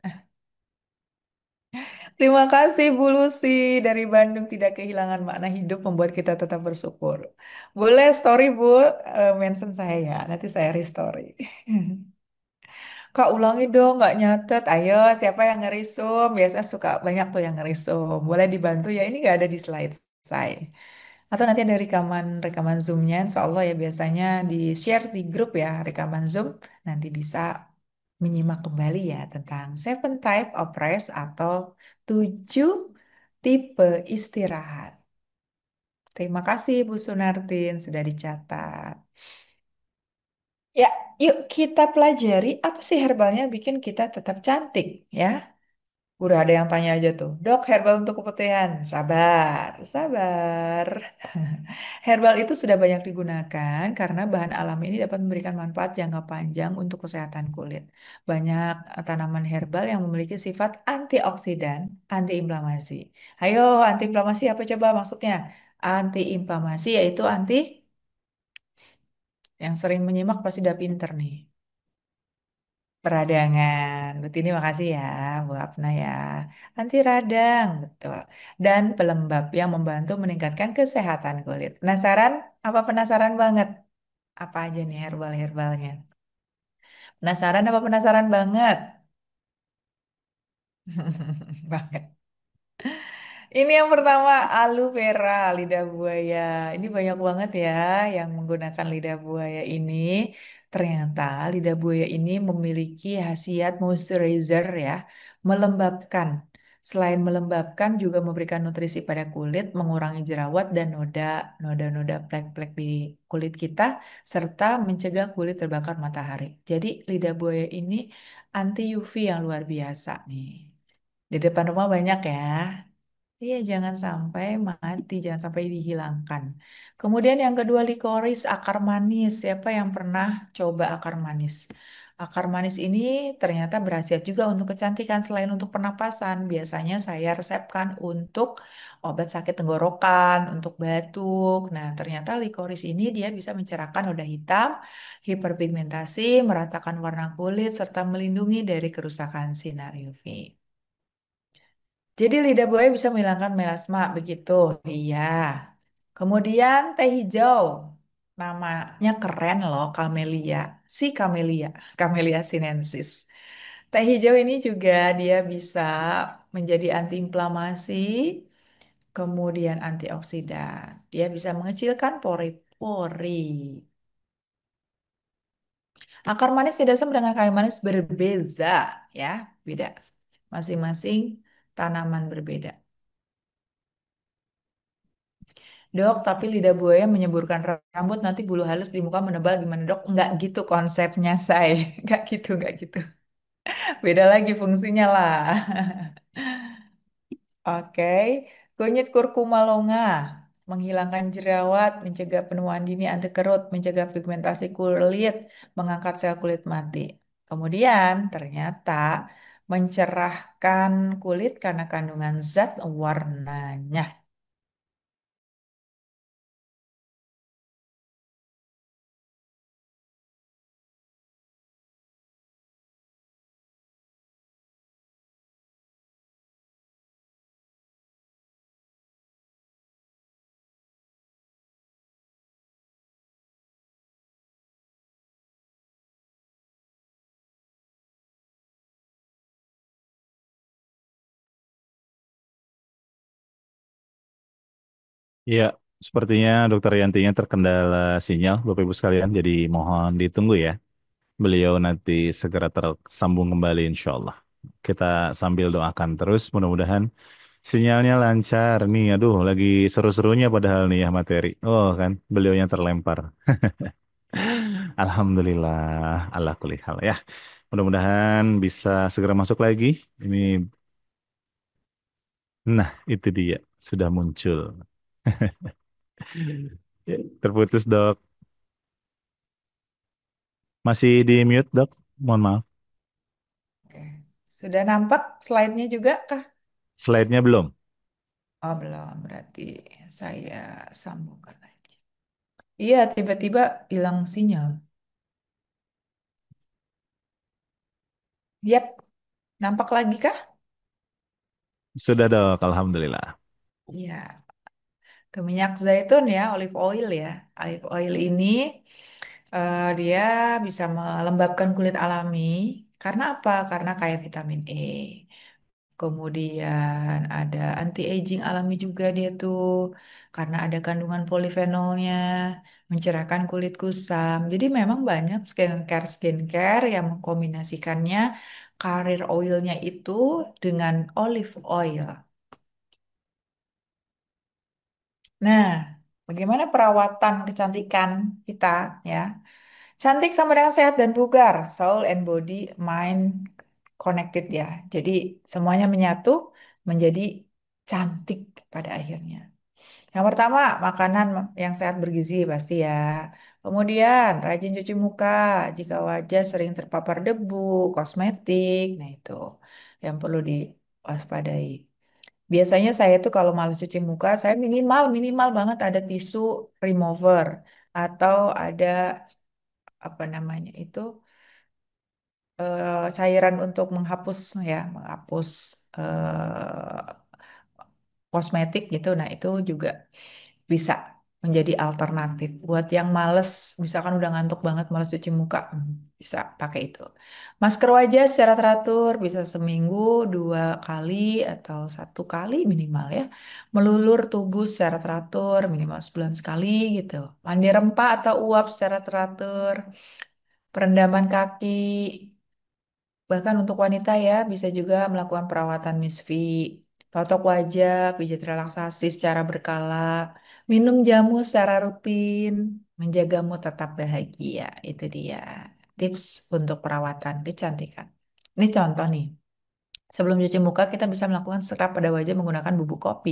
Terima kasih Bu Lucy dari Bandung tidak kehilangan makna hidup membuat kita tetap bersyukur. Boleh story Bu, mention saya ya, nanti saya restory. Kak ulangi dong, nggak nyatet. Ayo, siapa yang ngerisum? Biasanya suka banyak tuh yang ngerisum. Boleh dibantu ya, ini nggak ada di slide saya. Atau nanti ada rekaman rekaman Zoom-nya, insya Allah ya biasanya di-share di grup ya rekaman Zoom. Nanti bisa menyimak kembali ya tentang Seven Type of Rest atau 7 tipe istirahat. Terima kasih Bu Sunartin sudah dicatat. Ya, yuk kita pelajari apa sih herbalnya bikin kita tetap cantik ya. Udah ada yang tanya aja tuh, Dok, herbal untuk keputihan. Sabar, sabar. Herbal itu sudah banyak digunakan karena bahan alam ini dapat memberikan manfaat jangka panjang untuk kesehatan kulit. Banyak tanaman herbal yang memiliki sifat antioksidan, antiinflamasi. Ayo, antiinflamasi apa coba maksudnya? Antiinflamasi yaitu anti yang sering menyimak pasti udah pinter nih. Peradangan. Betul ini makasih ya, Bu Apna ya. Anti radang, betul. Dan pelembab yang membantu meningkatkan kesehatan kulit. Penasaran? Apa penasaran banget? Apa aja nih herbal-herbalnya? Penasaran apa penasaran banget? Banget. Ini yang pertama, aloe vera, lidah buaya. Ini banyak banget ya yang menggunakan lidah buaya ini. Ternyata lidah buaya ini memiliki khasiat moisturizer ya, melembabkan. Selain melembabkan, juga memberikan nutrisi pada kulit, mengurangi jerawat dan noda-noda plek-plek di kulit kita, serta mencegah kulit terbakar matahari. Jadi lidah buaya ini anti UV yang luar biasa nih. Di depan rumah banyak ya. Iya, jangan sampai mati, jangan sampai dihilangkan. Kemudian yang kedua, likoris, akar manis. Siapa yang pernah coba akar manis? Akar manis ini ternyata berkhasiat juga untuk kecantikan selain untuk pernapasan. Biasanya saya resepkan untuk obat sakit tenggorokan, untuk batuk. Nah, ternyata likoris ini dia bisa mencerahkan noda hitam, hiperpigmentasi, meratakan warna kulit, serta melindungi dari kerusakan sinar UV. Jadi lidah buaya bisa menghilangkan melasma, begitu. Iya. Kemudian teh hijau. Namanya keren loh, Camellia. Si Camellia, Camellia sinensis. Teh hijau ini juga dia bisa menjadi antiinflamasi, kemudian antioksidan. Dia bisa mengecilkan pori-pori. Akar manis tidak sama dengan kayu manis berbeda, ya. Beda. Masing-masing tanaman berbeda. Dok, tapi lidah buaya menyemburkan rambut nanti bulu halus di muka menebal gimana dok? Enggak gitu konsepnya saya. Enggak gitu, enggak gitu. Beda lagi fungsinya lah. Oke. Kunyit kurkuma longa. Menghilangkan jerawat, mencegah penuaan dini anti kerut, mencegah pigmentasi kulit, mengangkat sel kulit mati. Kemudian ternyata mencerahkan kulit karena kandungan zat warnanya. Iya, sepertinya Dokter Yantinya terkendala sinyal, Bapak Ibu sekalian. Jadi mohon ditunggu ya. Beliau nanti segera tersambung kembali insya Allah. Kita sambil doakan terus, mudah-mudahan sinyalnya lancar. Nih, aduh, lagi seru-serunya padahal nih ya materi. Oh kan, beliaunya terlempar. Alhamdulillah, Allah kulihal ya. Mudah-mudahan bisa segera masuk lagi. Ini, nah itu dia, sudah muncul. Ya, terputus dok. Masih di mute dok? Mohon maaf. Oke. Sudah nampak slide-nya juga kah? Slide-nya belum. Oh, belum. Berarti saya sambungkan lagi. Iya, tiba-tiba hilang sinyal. Yap, nampak lagi kah? Sudah dok, Alhamdulillah. Iya, ke minyak zaitun ya, olive oil ya. Olive oil ini dia bisa melembabkan kulit alami. Karena apa? Karena kaya vitamin E. Kemudian ada anti-aging alami juga dia tuh karena ada kandungan polifenolnya, mencerahkan kulit kusam. Jadi memang banyak skincare yang mengkombinasikannya karir oilnya itu dengan olive oil. Nah, bagaimana perawatan kecantikan kita ya? Cantik sama dengan sehat dan bugar, soul and body, mind connected ya. Jadi semuanya menyatu menjadi cantik pada akhirnya. Yang pertama, makanan yang sehat bergizi pasti ya. Kemudian, rajin cuci muka jika wajah sering terpapar debu, kosmetik. Nah, itu yang perlu diwaspadai. Biasanya saya tuh kalau malas cuci muka, saya minimal minimal banget ada tisu remover atau ada apa namanya itu cairan untuk menghapus ya, menghapus kosmetik gitu. Nah, itu juga bisa menjadi alternatif buat yang males, misalkan udah ngantuk banget males cuci muka, bisa pakai itu. Masker wajah secara teratur bisa seminggu 2 kali atau 1 kali minimal ya. Melulur tubuh secara teratur minimal sebulan sekali gitu. Mandi rempah atau uap secara teratur. Perendaman kaki Bahkan untuk wanita ya, bisa juga melakukan perawatan misfi, totok wajah, pijat relaksasi secara berkala, minum jamu secara rutin, menjaga mood tetap bahagia. Itu dia tips untuk perawatan kecantikan. Ini contoh nih. Sebelum cuci muka, kita bisa melakukan scrub pada wajah menggunakan bubuk kopi.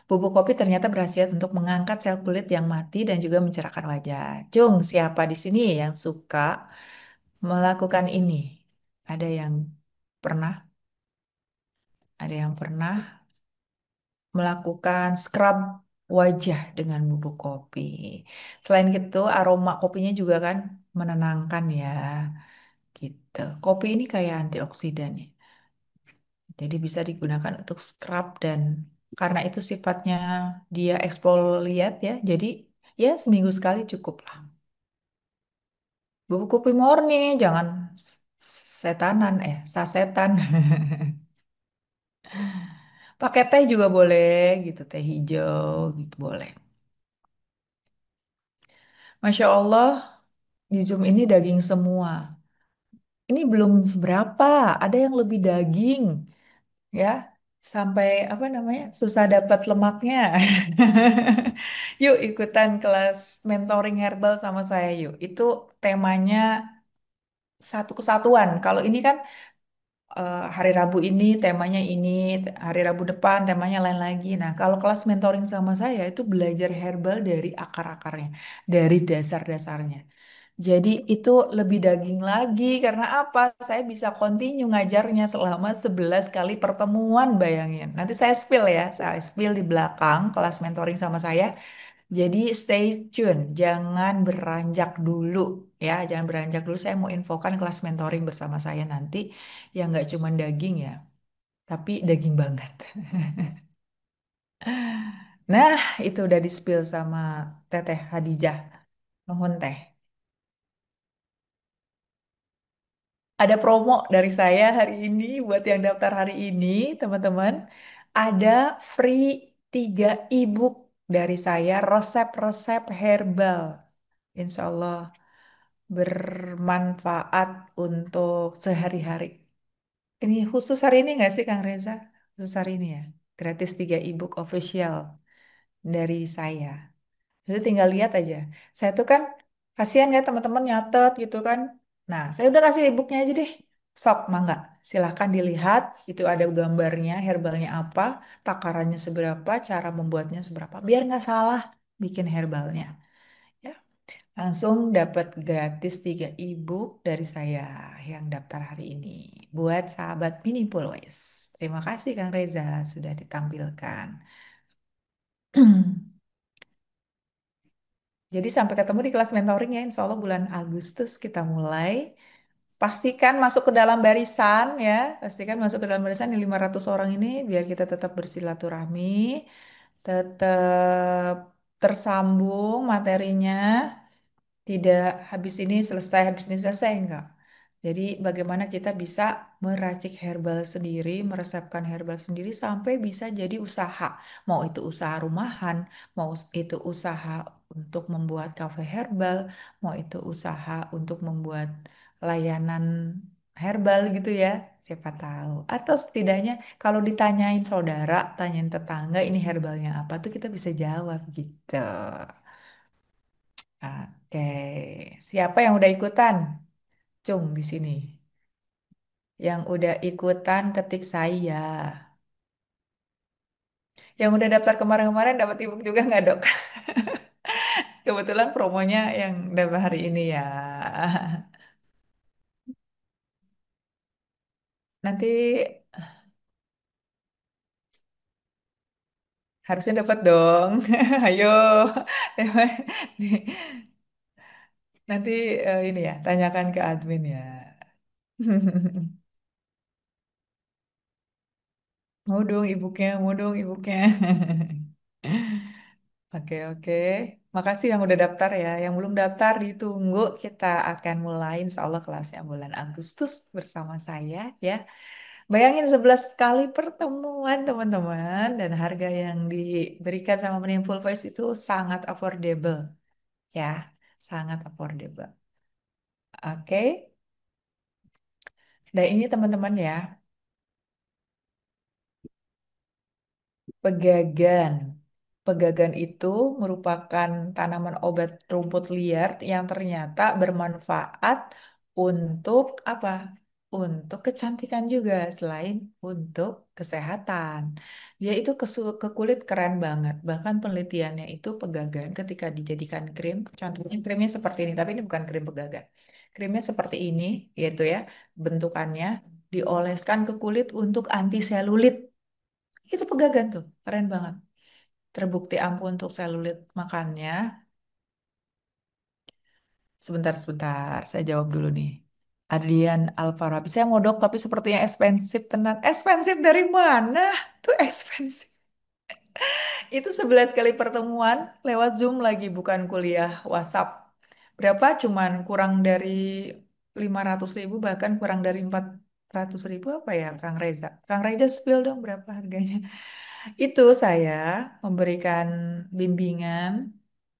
Bubuk kopi ternyata berkhasiat untuk mengangkat sel kulit yang mati dan juga mencerahkan wajah. Cung, siapa di sini yang suka melakukan ini? Ada yang pernah? Ada yang pernah melakukan scrub wajah dengan bubuk kopi. Selain itu, aroma kopinya juga kan menenangkan ya, gitu. Kopi ini kayak antioksidan ya. Jadi bisa digunakan untuk scrub dan karena itu sifatnya dia eksfoliat ya. Jadi ya seminggu sekali cukup lah. Bubuk kopi murni, jangan setanan sasetan. Pakai teh juga boleh gitu, teh hijau gitu boleh. Masya Allah, di Zoom ini daging semua. Ini belum seberapa, ada yang lebih daging ya. Sampai apa namanya? Susah dapat lemaknya. Yuk ikutan kelas mentoring herbal sama saya yuk. Itu temanya satu kesatuan. Kalau ini kan hari Rabu ini temanya ini, hari Rabu depan temanya lain lagi. Nah, kalau kelas mentoring sama saya itu belajar herbal dari akar-akarnya, dari dasar-dasarnya. Jadi itu lebih daging lagi karena apa? Saya bisa continue ngajarnya selama 11 kali pertemuan, bayangin. Nanti saya spill ya, saya spill di belakang kelas mentoring sama saya. Jadi stay tune, jangan beranjak dulu ya, jangan beranjak dulu. Saya mau infokan kelas mentoring bersama saya nanti yang nggak cuma daging ya, tapi daging banget. Nah, itu udah di spill sama Teteh Hadijah. Nuhun teh. Ada promo dari saya hari ini buat yang daftar hari ini, teman-teman. Ada free 3 ebook dari saya, resep-resep herbal. Insya Allah bermanfaat untuk sehari-hari. Ini khusus hari ini nggak sih Kang Reza? Khusus hari ini ya. Gratis 3 ebook official dari saya. Jadi tinggal lihat aja. Saya tuh kan kasihan ya teman-teman nyatet gitu kan. Nah, saya udah kasih e-booknya aja deh. Sok, mangga. Silahkan dilihat. Itu ada gambarnya, herbalnya apa, takarannya seberapa, cara membuatnya seberapa. Biar nggak salah bikin herbalnya. Ya, langsung dapat gratis 3 ebook dari saya yang daftar hari ini. Buat sahabat Meaningful Ways. Terima kasih Kang Reza sudah ditampilkan. Jadi sampai ketemu di kelas mentoring ya, insya Allah bulan Agustus kita mulai. Pastikan masuk ke dalam barisan ya, pastikan masuk ke dalam barisan di 500 orang ini biar kita tetap bersilaturahmi, tetap tersambung materinya, tidak habis ini selesai enggak. Jadi bagaimana kita bisa meracik herbal sendiri, meresepkan herbal sendiri sampai bisa jadi usaha. Mau itu usaha rumahan, mau itu usaha untuk membuat kafe herbal, mau itu usaha untuk membuat layanan herbal gitu ya. Siapa tahu. Atau setidaknya kalau ditanyain saudara, tanyain tetangga ini herbalnya apa tuh kita bisa jawab gitu. Oke, siapa yang udah ikutan? Cung di sini. Yang udah ikutan ketik saya. Yang udah daftar kemarin-kemarin dapat ebook juga nggak dok? Kebetulan promonya yang dapat hari ini ya. Nanti harusnya dapat dong. Ayo. Nanti ini ya, tanyakan ke admin ya. Mau dong ebooknya. Oke, oke. Makasih yang udah daftar ya. Yang belum daftar ditunggu. Kita akan mulai insya Allah kelasnya bulan Agustus bersama saya ya. Bayangin 11 kali pertemuan teman-teman. Dan harga yang diberikan sama Meaningful Voice itu sangat affordable ya. Sangat affordable. Oke. Nah ini teman-teman ya, pegagan. Pegagan itu merupakan tanaman obat rumput liar yang ternyata bermanfaat untuk apa? Untuk kecantikan juga selain untuk kesehatan. Dia itu ke kulit keren banget. Bahkan penelitiannya itu pegagan ketika dijadikan krim, contohnya krimnya seperti ini, tapi ini bukan krim pegagan. Krimnya seperti ini, yaitu ya bentukannya dioleskan ke kulit untuk anti selulit. Itu pegagan tuh, keren banget. Terbukti ampuh untuk selulit. Makannya, sebentar, saya jawab dulu nih. Adrian Alfarabi, saya mau dok tapi sepertinya ekspensif tenan. Ekspensif dari mana? Tuh ekspensif. Itu 11 kali pertemuan lewat Zoom lagi, bukan kuliah WhatsApp. Berapa? Cuman kurang dari 500.000, bahkan kurang dari 400.000 apa ya, Kang Reza? Kang Reza spill dong berapa harganya? Itu saya memberikan bimbingan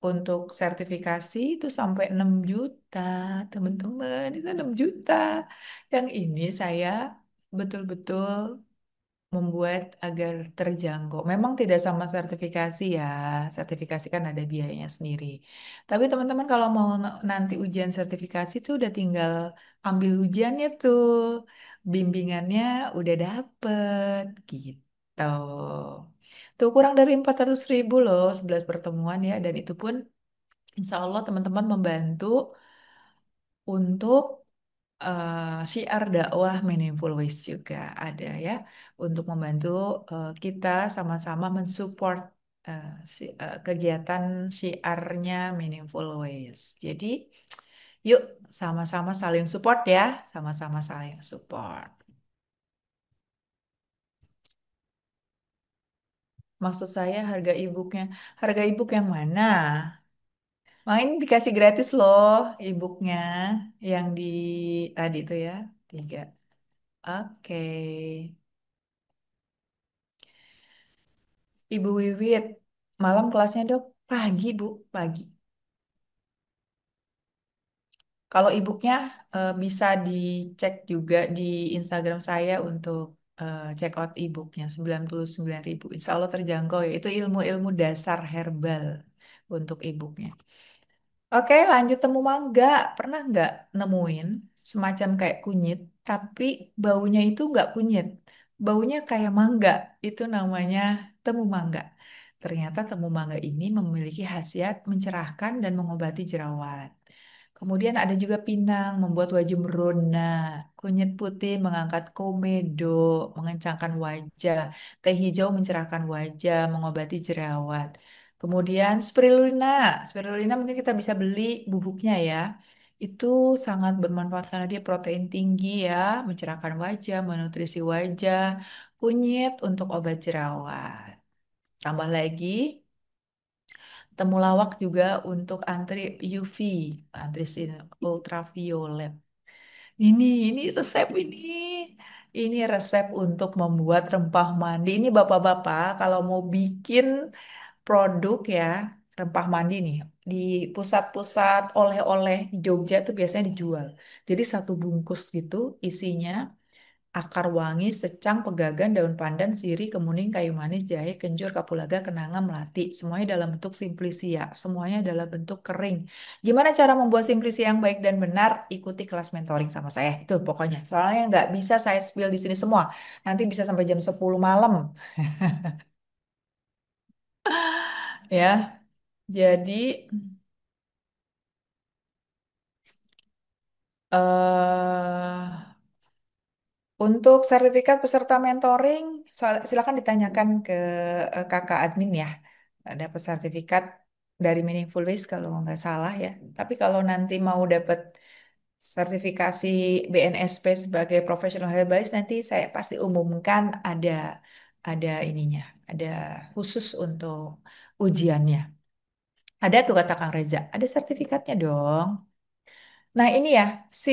untuk sertifikasi itu sampai 6 juta, teman-teman. Itu 6 juta. Yang ini saya betul-betul membuat agar terjangkau. Memang tidak sama sertifikasi ya. Sertifikasi kan ada biayanya sendiri. Tapi teman-teman kalau mau nanti ujian sertifikasi tuh udah tinggal ambil ujiannya tuh. Bimbingannya udah dapet gitu. Tuh kurang dari 400.000 loh 11 pertemuan ya. Dan itu pun insya Allah teman-teman membantu untuk syiar dakwah Meaningful Ways juga ada ya untuk membantu kita sama-sama mensupport kegiatan syiarnya Meaningful Ways. Jadi yuk sama-sama saling support ya, sama-sama saling support. Maksud saya harga ebook yang mana? Main dikasih gratis loh ebooknya yang di tadi itu ya, 3. Oke. Ibu Wiwit, malam kelasnya dok? Pagi Bu, pagi. Kalau ebooknya bisa dicek juga di Instagram saya untuk check out ebooknya 99.000. Insya Allah terjangkau ya. Itu ilmu-ilmu dasar herbal untuk ebooknya. Oke, lanjut temu mangga. Pernah nggak nemuin semacam kayak kunyit, tapi baunya itu nggak kunyit. Baunya kayak mangga. Itu namanya temu mangga. Ternyata temu mangga ini memiliki khasiat mencerahkan dan mengobati jerawat. Kemudian ada juga pinang, membuat wajah merona. Kunyit putih mengangkat komedo, mengencangkan wajah. Teh hijau mencerahkan wajah, mengobati jerawat. Kemudian spirulina. Spirulina mungkin kita bisa beli bubuknya ya. Itu sangat bermanfaat karena dia protein tinggi ya, mencerahkan wajah, menutrisi wajah, kunyit untuk obat jerawat. Tambah lagi, temulawak juga untuk anti UV, anti ultraviolet. Ini resep ini. Ini resep untuk membuat rempah mandi. Ini bapak-bapak kalau mau bikin produk ya, rempah mandi nih, di pusat-pusat oleh-oleh di Jogja tuh biasanya dijual. Jadi satu bungkus gitu isinya akar wangi, secang, pegagan, daun pandan, sirih, kemuning, kayu manis, jahe, kencur, kapulaga, kenanga, melati. Semuanya dalam bentuk simplisia. Semuanya dalam bentuk kering. Gimana cara membuat simplisia yang baik dan benar? Ikuti kelas mentoring sama saya. Itu pokoknya. Soalnya nggak bisa saya spill di sini semua. Nanti bisa sampai jam 10 malam. Ya, jadi untuk sertifikat peserta mentoring, silakan ditanyakan ke kakak admin ya. Dapat sertifikat dari Meaningful Ways kalau nggak salah ya. Tapi kalau nanti mau dapat sertifikasi BNSP sebagai professional herbalist, nanti saya pasti umumkan ada ininya, ada khusus untuk ujiannya. Ada tuh kata Kang Reza, ada sertifikatnya dong. Nah ini ya, si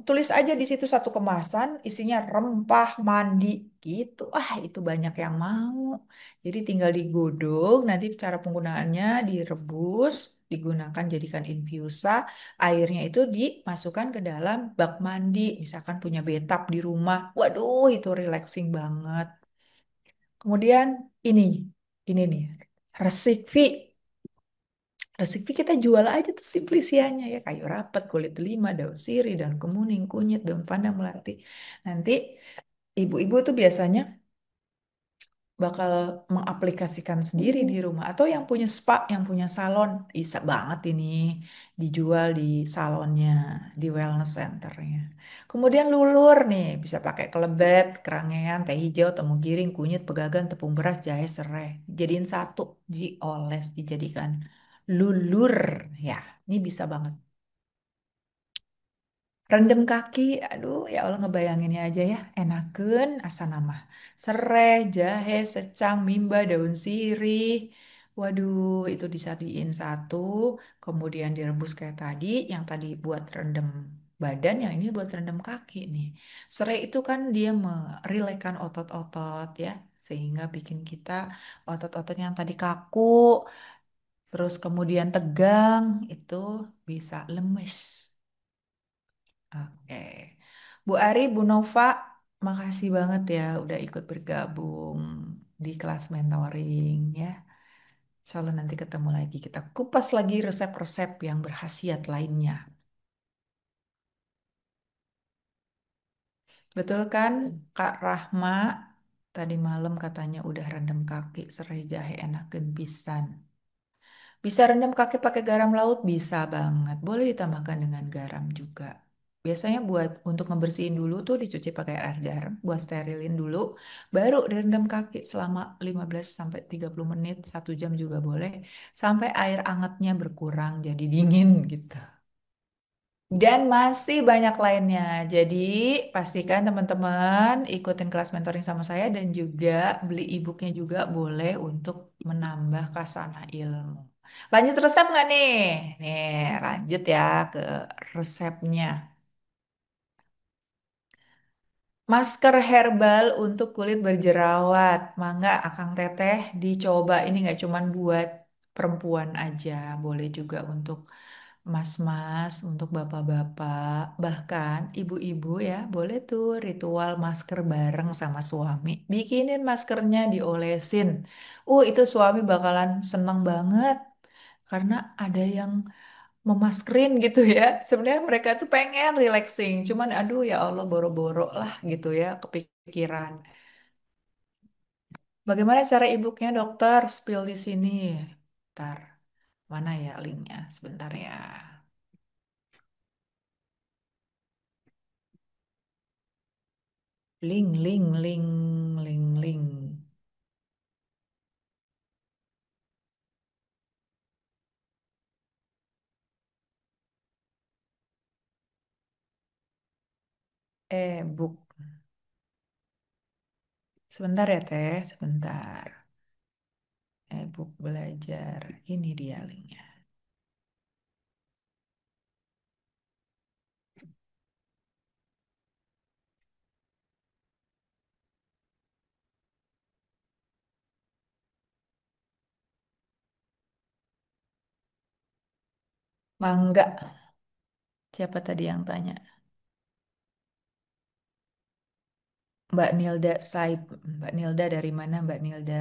tulis aja di situ satu kemasan, isinya rempah mandi gitu. Ah itu banyak yang mau. Jadi tinggal digodok, nanti cara penggunaannya direbus, digunakan jadikan infusa. Airnya itu dimasukkan ke dalam bak mandi. Misalkan punya bathtub di rumah. Waduh, itu relaxing banget. Kemudian ini, ini nih, resik Vi. Resik Vi kita jual aja tuh simplisianya ya. Kayu rapet, kulit delima, daun sirih, daun kemuning, kunyit, daun pandan melati. Nanti ibu-ibu tuh biasanya bakal mengaplikasikan sendiri di rumah atau yang punya spa, yang punya salon, bisa banget ini dijual di salonnya, di wellness centernya. Kemudian lulur nih, bisa pakai kelebet, kerangean, teh hijau, temu giring, kunyit, pegagan, tepung beras, jahe, serai. Jadiin satu, dioles, dijadikan lulur. Ya, ini bisa banget. Rendam kaki, aduh ya Allah ngebayanginnya aja ya, enakeun asa nama. Serai, jahe, secang, mimba, daun sirih. Waduh, itu disajiin satu, kemudian direbus kayak tadi, yang tadi buat rendam badan, yang ini buat rendam kaki nih. Serai itu kan dia merilekkan otot-otot ya, sehingga bikin kita otot-otot yang tadi kaku, terus kemudian tegang, itu bisa lemes. Oke. Bu Ari, Bu Nova, makasih banget ya udah ikut bergabung di kelas mentoring ya. Insya Allah nanti ketemu lagi. Kita kupas lagi resep-resep yang berkhasiat lainnya. Betul kan, Kak Rahma? Tadi malam katanya udah rendam kaki serai jahe enak pisan. Bisa rendam kaki pakai garam laut? Bisa banget. Boleh ditambahkan dengan garam juga. Biasanya buat untuk ngebersihin dulu tuh dicuci pakai air garam, buat sterilin dulu, baru direndam kaki selama 15 sampai 30 menit, 1 jam juga boleh, sampai air angetnya berkurang jadi dingin gitu. Dan masih banyak lainnya. Jadi pastikan teman-teman ikutin kelas mentoring sama saya dan juga beli e-booknya juga boleh untuk menambah kasana ilmu. Lanjut resep nggak nih? Nih lanjut ya ke resepnya. Masker herbal untuk kulit berjerawat. Mangga Akang Teteh dicoba. Ini nggak cuman buat perempuan aja, boleh juga untuk mas-mas, untuk bapak-bapak, bahkan ibu-ibu ya, boleh tuh ritual masker bareng sama suami. Bikinin maskernya, diolesin. Itu suami bakalan seneng banget karena ada yang memaskerin gitu ya. Sebenarnya mereka tuh pengen relaxing, cuman aduh ya Allah boro-boro lah gitu ya, kepikiran. Bagaimana cara ibunya dokter? Spill di sini. Bentar, mana ya linknya? Sebentar ya. Link. Book. Sebentar ya Teh, sebentar. Book belajar. Ini dia linknya. Mangga. Siapa tadi yang tanya? Mbak Nilda Said. Mbak Nilda dari mana Mbak Nilda?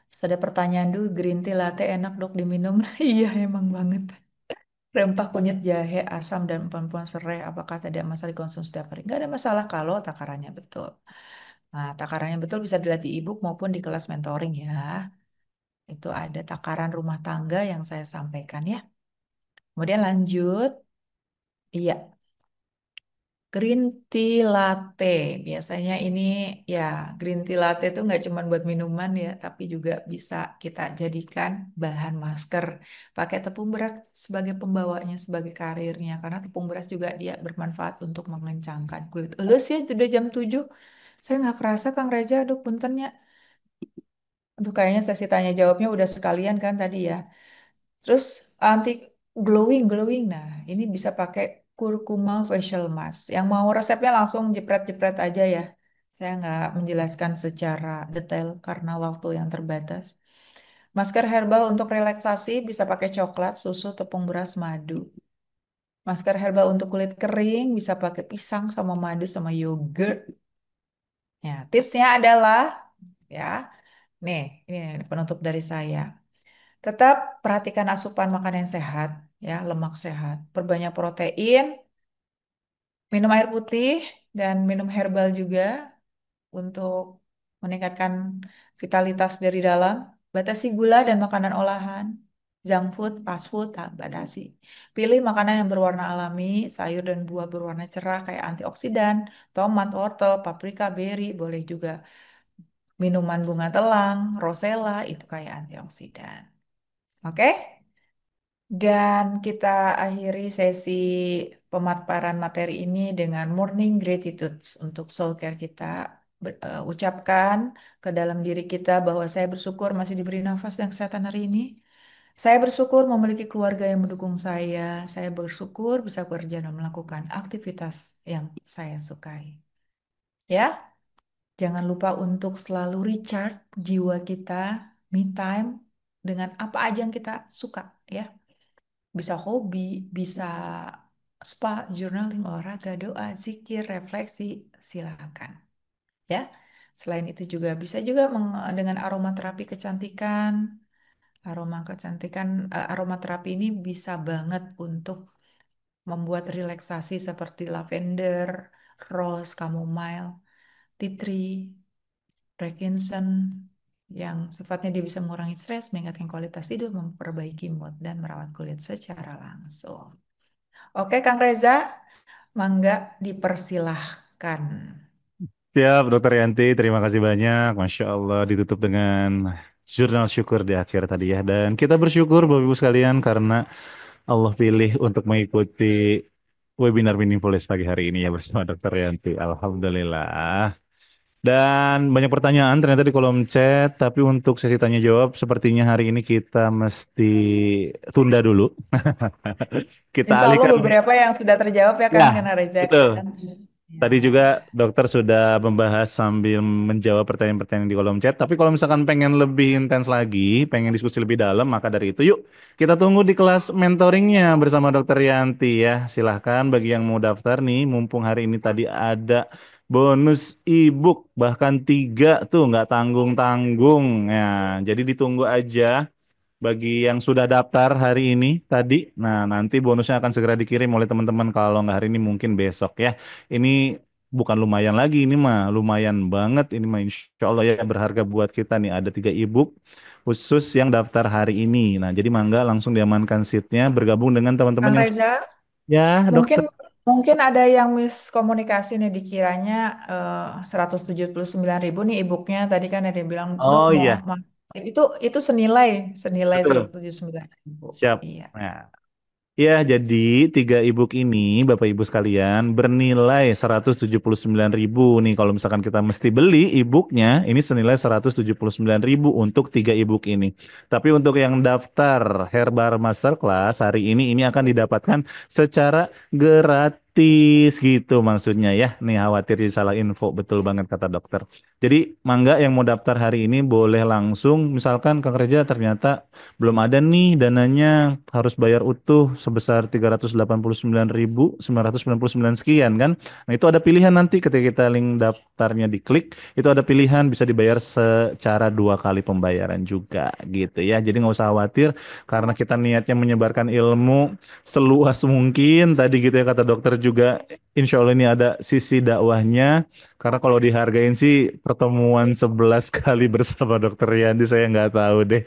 Terus ada pertanyaan dulu, green tea latte enak dok diminum. Iya emang banget. Rempah kunyit, jahe, asam, dan empon-empon serai. Apakah tidak masalah dikonsumsi setiap hari? Nggak ada masalah kalau takarannya betul. Nah, takarannya betul bisa dilihat di e-book maupun di kelas mentoring ya. Itu ada takaran rumah tangga yang saya sampaikan ya. Kemudian lanjut. Iya, green tea latte. Biasanya ini ya green tea latte itu nggak cuma buat minuman ya, tapi juga bisa kita jadikan bahan masker. Pakai tepung beras sebagai pembawanya, sebagai karirnya. Karena tepung beras juga dia bermanfaat untuk mengencangkan kulit. Elus ya, sudah jam 7. Saya nggak kerasa Kang Reza, aduh puntennya. Aduh kayaknya sesi tanya jawabnya udah sekalian kan tadi ya. Terus anti glowing. Nah, ini bisa pakai kurkuma facial mask. Yang mau resepnya langsung jepret-jepret aja ya. Saya nggak menjelaskan secara detail karena waktu yang terbatas. Masker herbal untuk relaksasi bisa pakai coklat, susu, tepung beras, madu. Masker herbal untuk kulit kering bisa pakai pisang sama madu sama yogurt. Ya, tipsnya adalah ya, nih, ini penutup dari saya. Tetap perhatikan asupan makanan yang sehat, ya, lemak sehat. Perbanyak protein, minum air putih, dan minum herbal juga untuk meningkatkan vitalitas dari dalam. Batasi gula dan makanan olahan. Junk food, fast food, batasi. Pilih makanan yang berwarna alami, sayur dan buah berwarna cerah kayak antioksidan, tomat, wortel, paprika, beri, boleh juga minuman bunga telang, rosella, itu kayak antioksidan. Oke? Dan kita akhiri sesi pemaparan materi ini dengan morning gratitude untuk soul care kita. Ucapkan ke dalam diri kita bahwa saya bersyukur masih diberi nafas dan kesehatan hari ini. Saya bersyukur memiliki keluarga yang mendukung saya. Saya bersyukur bisa bekerja dan melakukan aktivitas yang saya sukai. Ya, jangan lupa untuk selalu recharge jiwa kita, me time, dengan apa aja yang kita suka, ya. Bisa hobi, bisa spa, journaling, olahraga, doa, zikir, refleksi, silakan. Ya. Selain itu juga bisa juga dengan aromaterapi kecantikan. Aromaterapi ini bisa banget untuk membuat relaksasi seperti lavender, rose, chamomile, tea tree, Parkinson, yang sifatnya dia bisa mengurangi stres, meningkatkan kualitas tidur, memperbaiki mood, dan merawat kulit secara langsung. Oke, Kang Reza, mangga dipersilahkan. Siap, Dokter Yanti. Terima kasih banyak. Masya Allah, ditutup dengan jurnal syukur di akhir tadi ya. Dan kita bersyukur, Bapak Ibu sekalian, karena Allah pilih untuk mengikuti webinar Meaningful pagi hari ini ya bersama Dokter Yanti. Alhamdulillah. Dan banyak pertanyaan ternyata di kolom chat, tapi untuk sesi tanya jawab sepertinya hari ini kita mesti tunda dulu. Kita Insya Allah alihkan. beberapa yang sudah terjawab ya, Kang Ya, Reza. betul. Kan? Ya. Tadi juga dokter sudah membahas sambil menjawab pertanyaan-pertanyaan di kolom chat. Tapi kalau misalkan pengen lebih intens lagi, pengen diskusi lebih dalam, maka dari itu yuk kita tunggu di kelas mentoringnya bersama dokter Yanti ya. Silahkan bagi yang mau daftar nih, mumpung hari ini tadi ada bonus ebook bahkan 3 tuh nggak tanggung-tanggung ya. Jadi ditunggu aja bagi yang sudah daftar hari ini tadi. Nah, nanti bonusnya akan segera dikirim oleh teman-teman kalau nggak hari ini mungkin besok ya. Ini bukan lumayan lagi, ini mah lumayan banget. Ini mah insya Allah ya berharga buat kita nih. Ada 3 ebook khusus yang daftar hari ini. Nah, jadi mangga langsung diamankan seatnya bergabung dengan teman-teman Kang yang Reza, ya mungkin dokter. mungkin ada yang miskomunikasi nih dikiranya 179.000 nih e-booknya. Tadi kan ada yang bilang, Dok, Oh mau, iya, itu senilai senilai betul. 179.000. Siap. Iya. Nah, ya, jadi 3 ebook ini, Bapak Ibu sekalian, bernilai 179.000 nih. Kalau misalkan kita mesti beli ebooknya, ini senilai 179.000 untuk 3 ebook ini. Tapi untuk yang daftar Herbar Masterclass hari ini akan didapatkan secara gratis gitu maksudnya ya. Nih khawatir salah info, betul banget kata dokter. Jadi mangga yang mau daftar hari ini boleh langsung, misalkan Kang Reza ternyata belum ada nih dananya harus bayar utuh sebesar 389.999 sekian kan. Nah, itu ada pilihan nanti ketika kita link daftarnya diklik, itu ada pilihan bisa dibayar secara 2 kali pembayaran juga gitu ya. Jadi nggak usah khawatir karena kita niatnya menyebarkan ilmu seluas mungkin tadi gitu ya kata dokter juga. Insya Allah ini ada sisi dakwahnya karena kalau dihargain sih pertemuan 11 kali bersama dokter Yandi saya nggak tahu deh.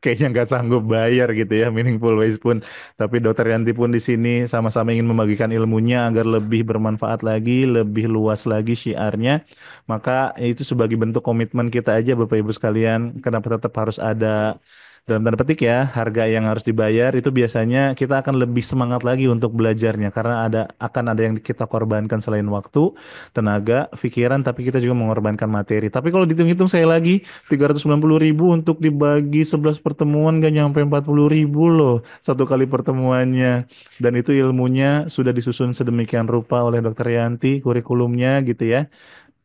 Kayaknya nggak sanggup bayar gitu ya Meaningful Ways pun. Tapi Dokter Yanti pun di sini sama-sama ingin membagikan ilmunya agar lebih bermanfaat lagi, lebih luas lagi syiarnya. Maka itu sebagai bentuk komitmen kita aja Bapak Ibu sekalian. Kenapa tetap harus ada dalam tanda petik ya harga yang harus dibayar itu biasanya kita akan lebih semangat lagi untuk belajarnya karena akan ada yang kita korbankan selain waktu, tenaga, pikiran, tapi kita juga mengorbankan materi. Tapi kalau dihitung-hitung saya lagi 390.000 untuk dibagi 11 pertemuan gak nyampe 40.000 loh 1 kali pertemuannya. Dan itu ilmunya sudah disusun sedemikian rupa oleh Dokter Yanti, kurikulumnya gitu ya.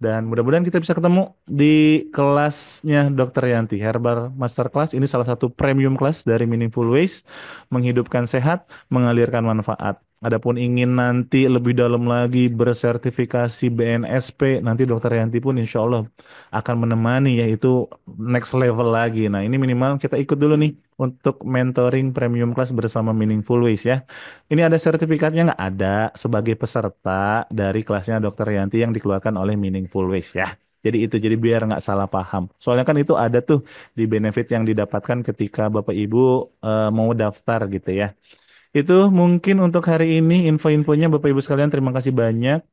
Dan mudah-mudahan kita bisa ketemu di kelasnya Dr. Yanti, Herbal Masterclass. Ini salah satu premium kelas dari Meaningful Ways, menghidupkan sehat, mengalirkan manfaat. Adapun ingin nanti lebih dalam lagi bersertifikasi BNSP, nanti Dr. Yanti pun insya Allah akan menemani, yaitu next level lagi. Nah, ini minimal kita ikut dulu nih untuk mentoring premium class bersama Meaningful Ways ya. Ini ada sertifikatnya nggak? Ada sebagai peserta dari kelasnya Dr. Yanti yang dikeluarkan oleh Meaningful Ways ya. Jadi itu, jadi biar nggak salah paham. Soalnya kan itu ada tuh di benefit yang didapatkan ketika Bapak Ibu mau daftar gitu ya. Itu mungkin untuk hari ini info-infonya Bapak Ibu sekalian, terima kasih banyak.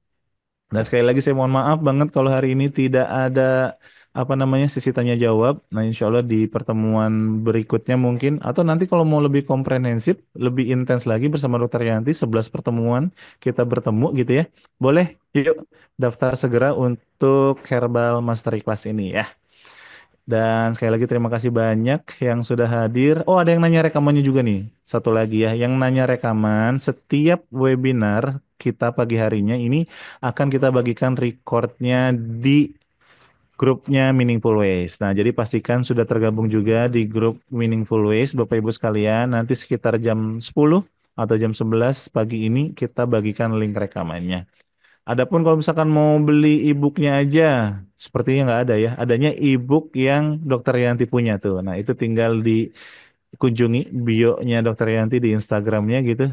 Dan sekali lagi saya mohon maaf banget kalau hari ini tidak ada apa namanya sesi tanya jawab. Nah, insya Allah di pertemuan berikutnya mungkin, atau nanti kalau mau lebih komprehensif, lebih intens lagi bersama Dokter Yanti, 11 pertemuan kita bertemu gitu ya. Boleh, yuk daftar segera untuk Herbal Mastery Class ini ya. Dan sekali lagi terima kasih banyak yang sudah hadir. Oh, ada yang nanya rekamannya juga nih. Satu lagi ya, yang nanya rekaman setiap webinar kita pagi harinya ini akan kita bagikan recordnya di grupnya Meaningful Ways. Nah, jadi pastikan sudah tergabung juga di grup Meaningful Ways, Bapak Ibu sekalian. Nanti sekitar jam 10 atau jam 11 pagi ini kita bagikan link rekamannya. Adapun kalau misalkan mau beli e-booknya aja, sepertinya nggak ada ya. Adanya e-book yang Dokter Yanti punya tuh. Nah, itu tinggal dikunjungi bio-nya Dokter Yanti di Instagramnya gitu.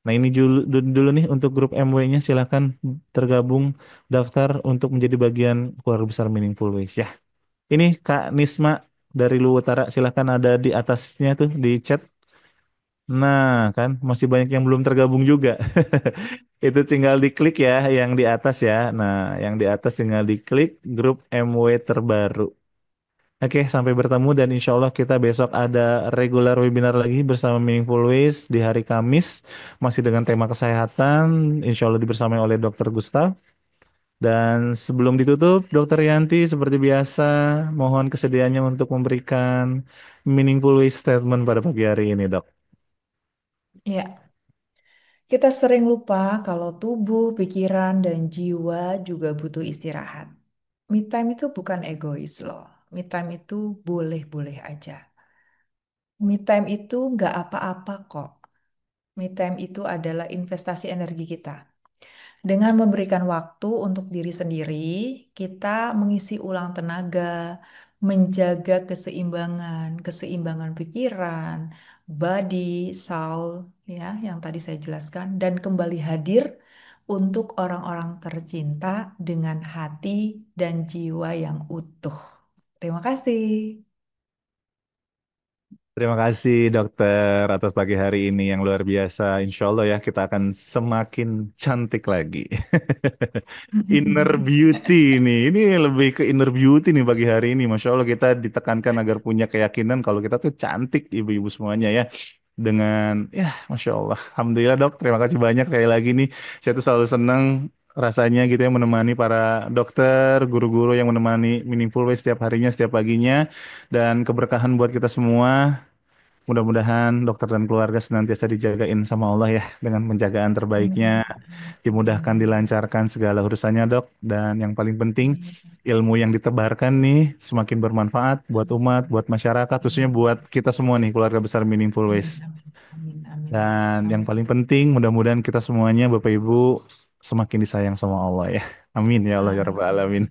Nah, ini dulu nih untuk grup MW-nya. Silahkan tergabung, daftar untuk menjadi bagian keluarga besar Meaningful Ways ya. Ini Kak Nisma dari Luwu Utara, silahkan ada di atasnya tuh di chat. Nah, kan masih banyak yang belum tergabung juga. Itu tinggal diklik ya yang di atas ya. Nah, yang di atas tinggal diklik grup MW terbaru. Oke, sampai bertemu dan insya Allah kita besok ada regular webinar lagi bersama Meaningful Ways di hari Kamis. Masih dengan tema kesehatan, insya Allah dibersamai oleh Dr. Gustav. Dan sebelum ditutup, Dr. Yanti seperti biasa mohon kesediaannya untuk memberikan Meaningful Ways statement pada pagi hari ini, Dok. Ya, kita sering lupa kalau tubuh, pikiran, dan jiwa juga butuh istirahat. Me time itu bukan egois loh. Me time itu boleh-boleh aja. Me time itu nggak apa-apa kok. Me time itu adalah investasi energi kita. Dengan memberikan waktu untuk diri sendiri, kita mengisi ulang tenaga, menjaga keseimbangan pikiran, body, soul, ya, yang tadi saya jelaskan, dan kembali hadir untuk orang-orang tercinta dengan hati dan jiwa yang utuh. Terima kasih. Terima kasih dokter atas pagi hari ini yang luar biasa. Insya Allah ya kita akan semakin cantik lagi. Inner beauty ini lebih ke inner beauty nih pagi hari ini. Masya Allah kita ditekankan agar punya keyakinan kalau kita tuh cantik ibu-ibu semuanya ya. Dengan ya Masya Allah. Alhamdulillah dok, terima kasih banyak sekali lagi nih. Saya tuh selalu senang rasanya gitu ya menemani para dokter, guru-guru yang menemani Meaningful Way setiap harinya, setiap paginya. Dan keberkahan buat kita semua. Mudah-mudahan dokter dan keluarga senantiasa dijagain sama Allah ya dengan penjagaan terbaiknya, Amin. dimudahkan, Amin. dilancarkan segala urusannya dok. Dan yang paling penting ilmu yang ditebarkan nih semakin bermanfaat buat umat, buat masyarakat, khususnya buat kita semua nih keluarga besar Meaningful Amin. Ways. Amin. Amin. Dan yang Amin. paling penting mudah-mudahan kita semuanya Bapak Ibu semakin disayang sama Allah ya. Amin ya Allah ya Rabbal Alamin.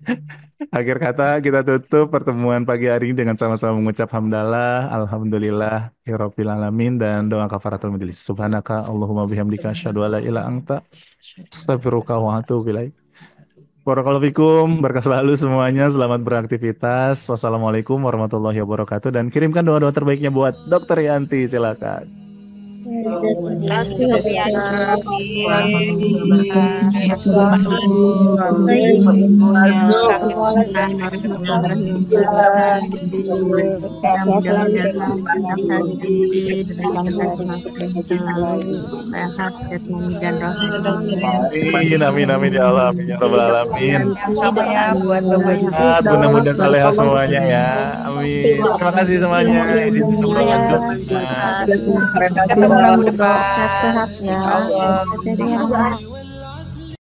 Akhir kata kita tutup pertemuan pagi hari ini dengan sama-sama mengucap hamdalah, alhamdulillah, hirofil alamin dan doa kafaratul majelis. Subhanaka Allahumma bihamdika asyhadu alla ilaha illa anta astaghfiruka wa atubu ilaik. Barakallahu fikum, berkah selalu semuanya, selamat beraktivitas. Wassalamualaikum warahmatullahi wabarakatuh dan kirimkan doa-doa terbaiknya buat Dokter Yanti, silakan. Terima kasih Amin, amin, amin ya Allah, amin ya Rabbal Alamin. Sama ya buat Bapak Ibu. Mudah-mudahan salehah semuanya ya. Amin. Terima kasih semuanya. Ditutup dengan doa. Ketemu minggu depan. sehat-sehat ya. Allah.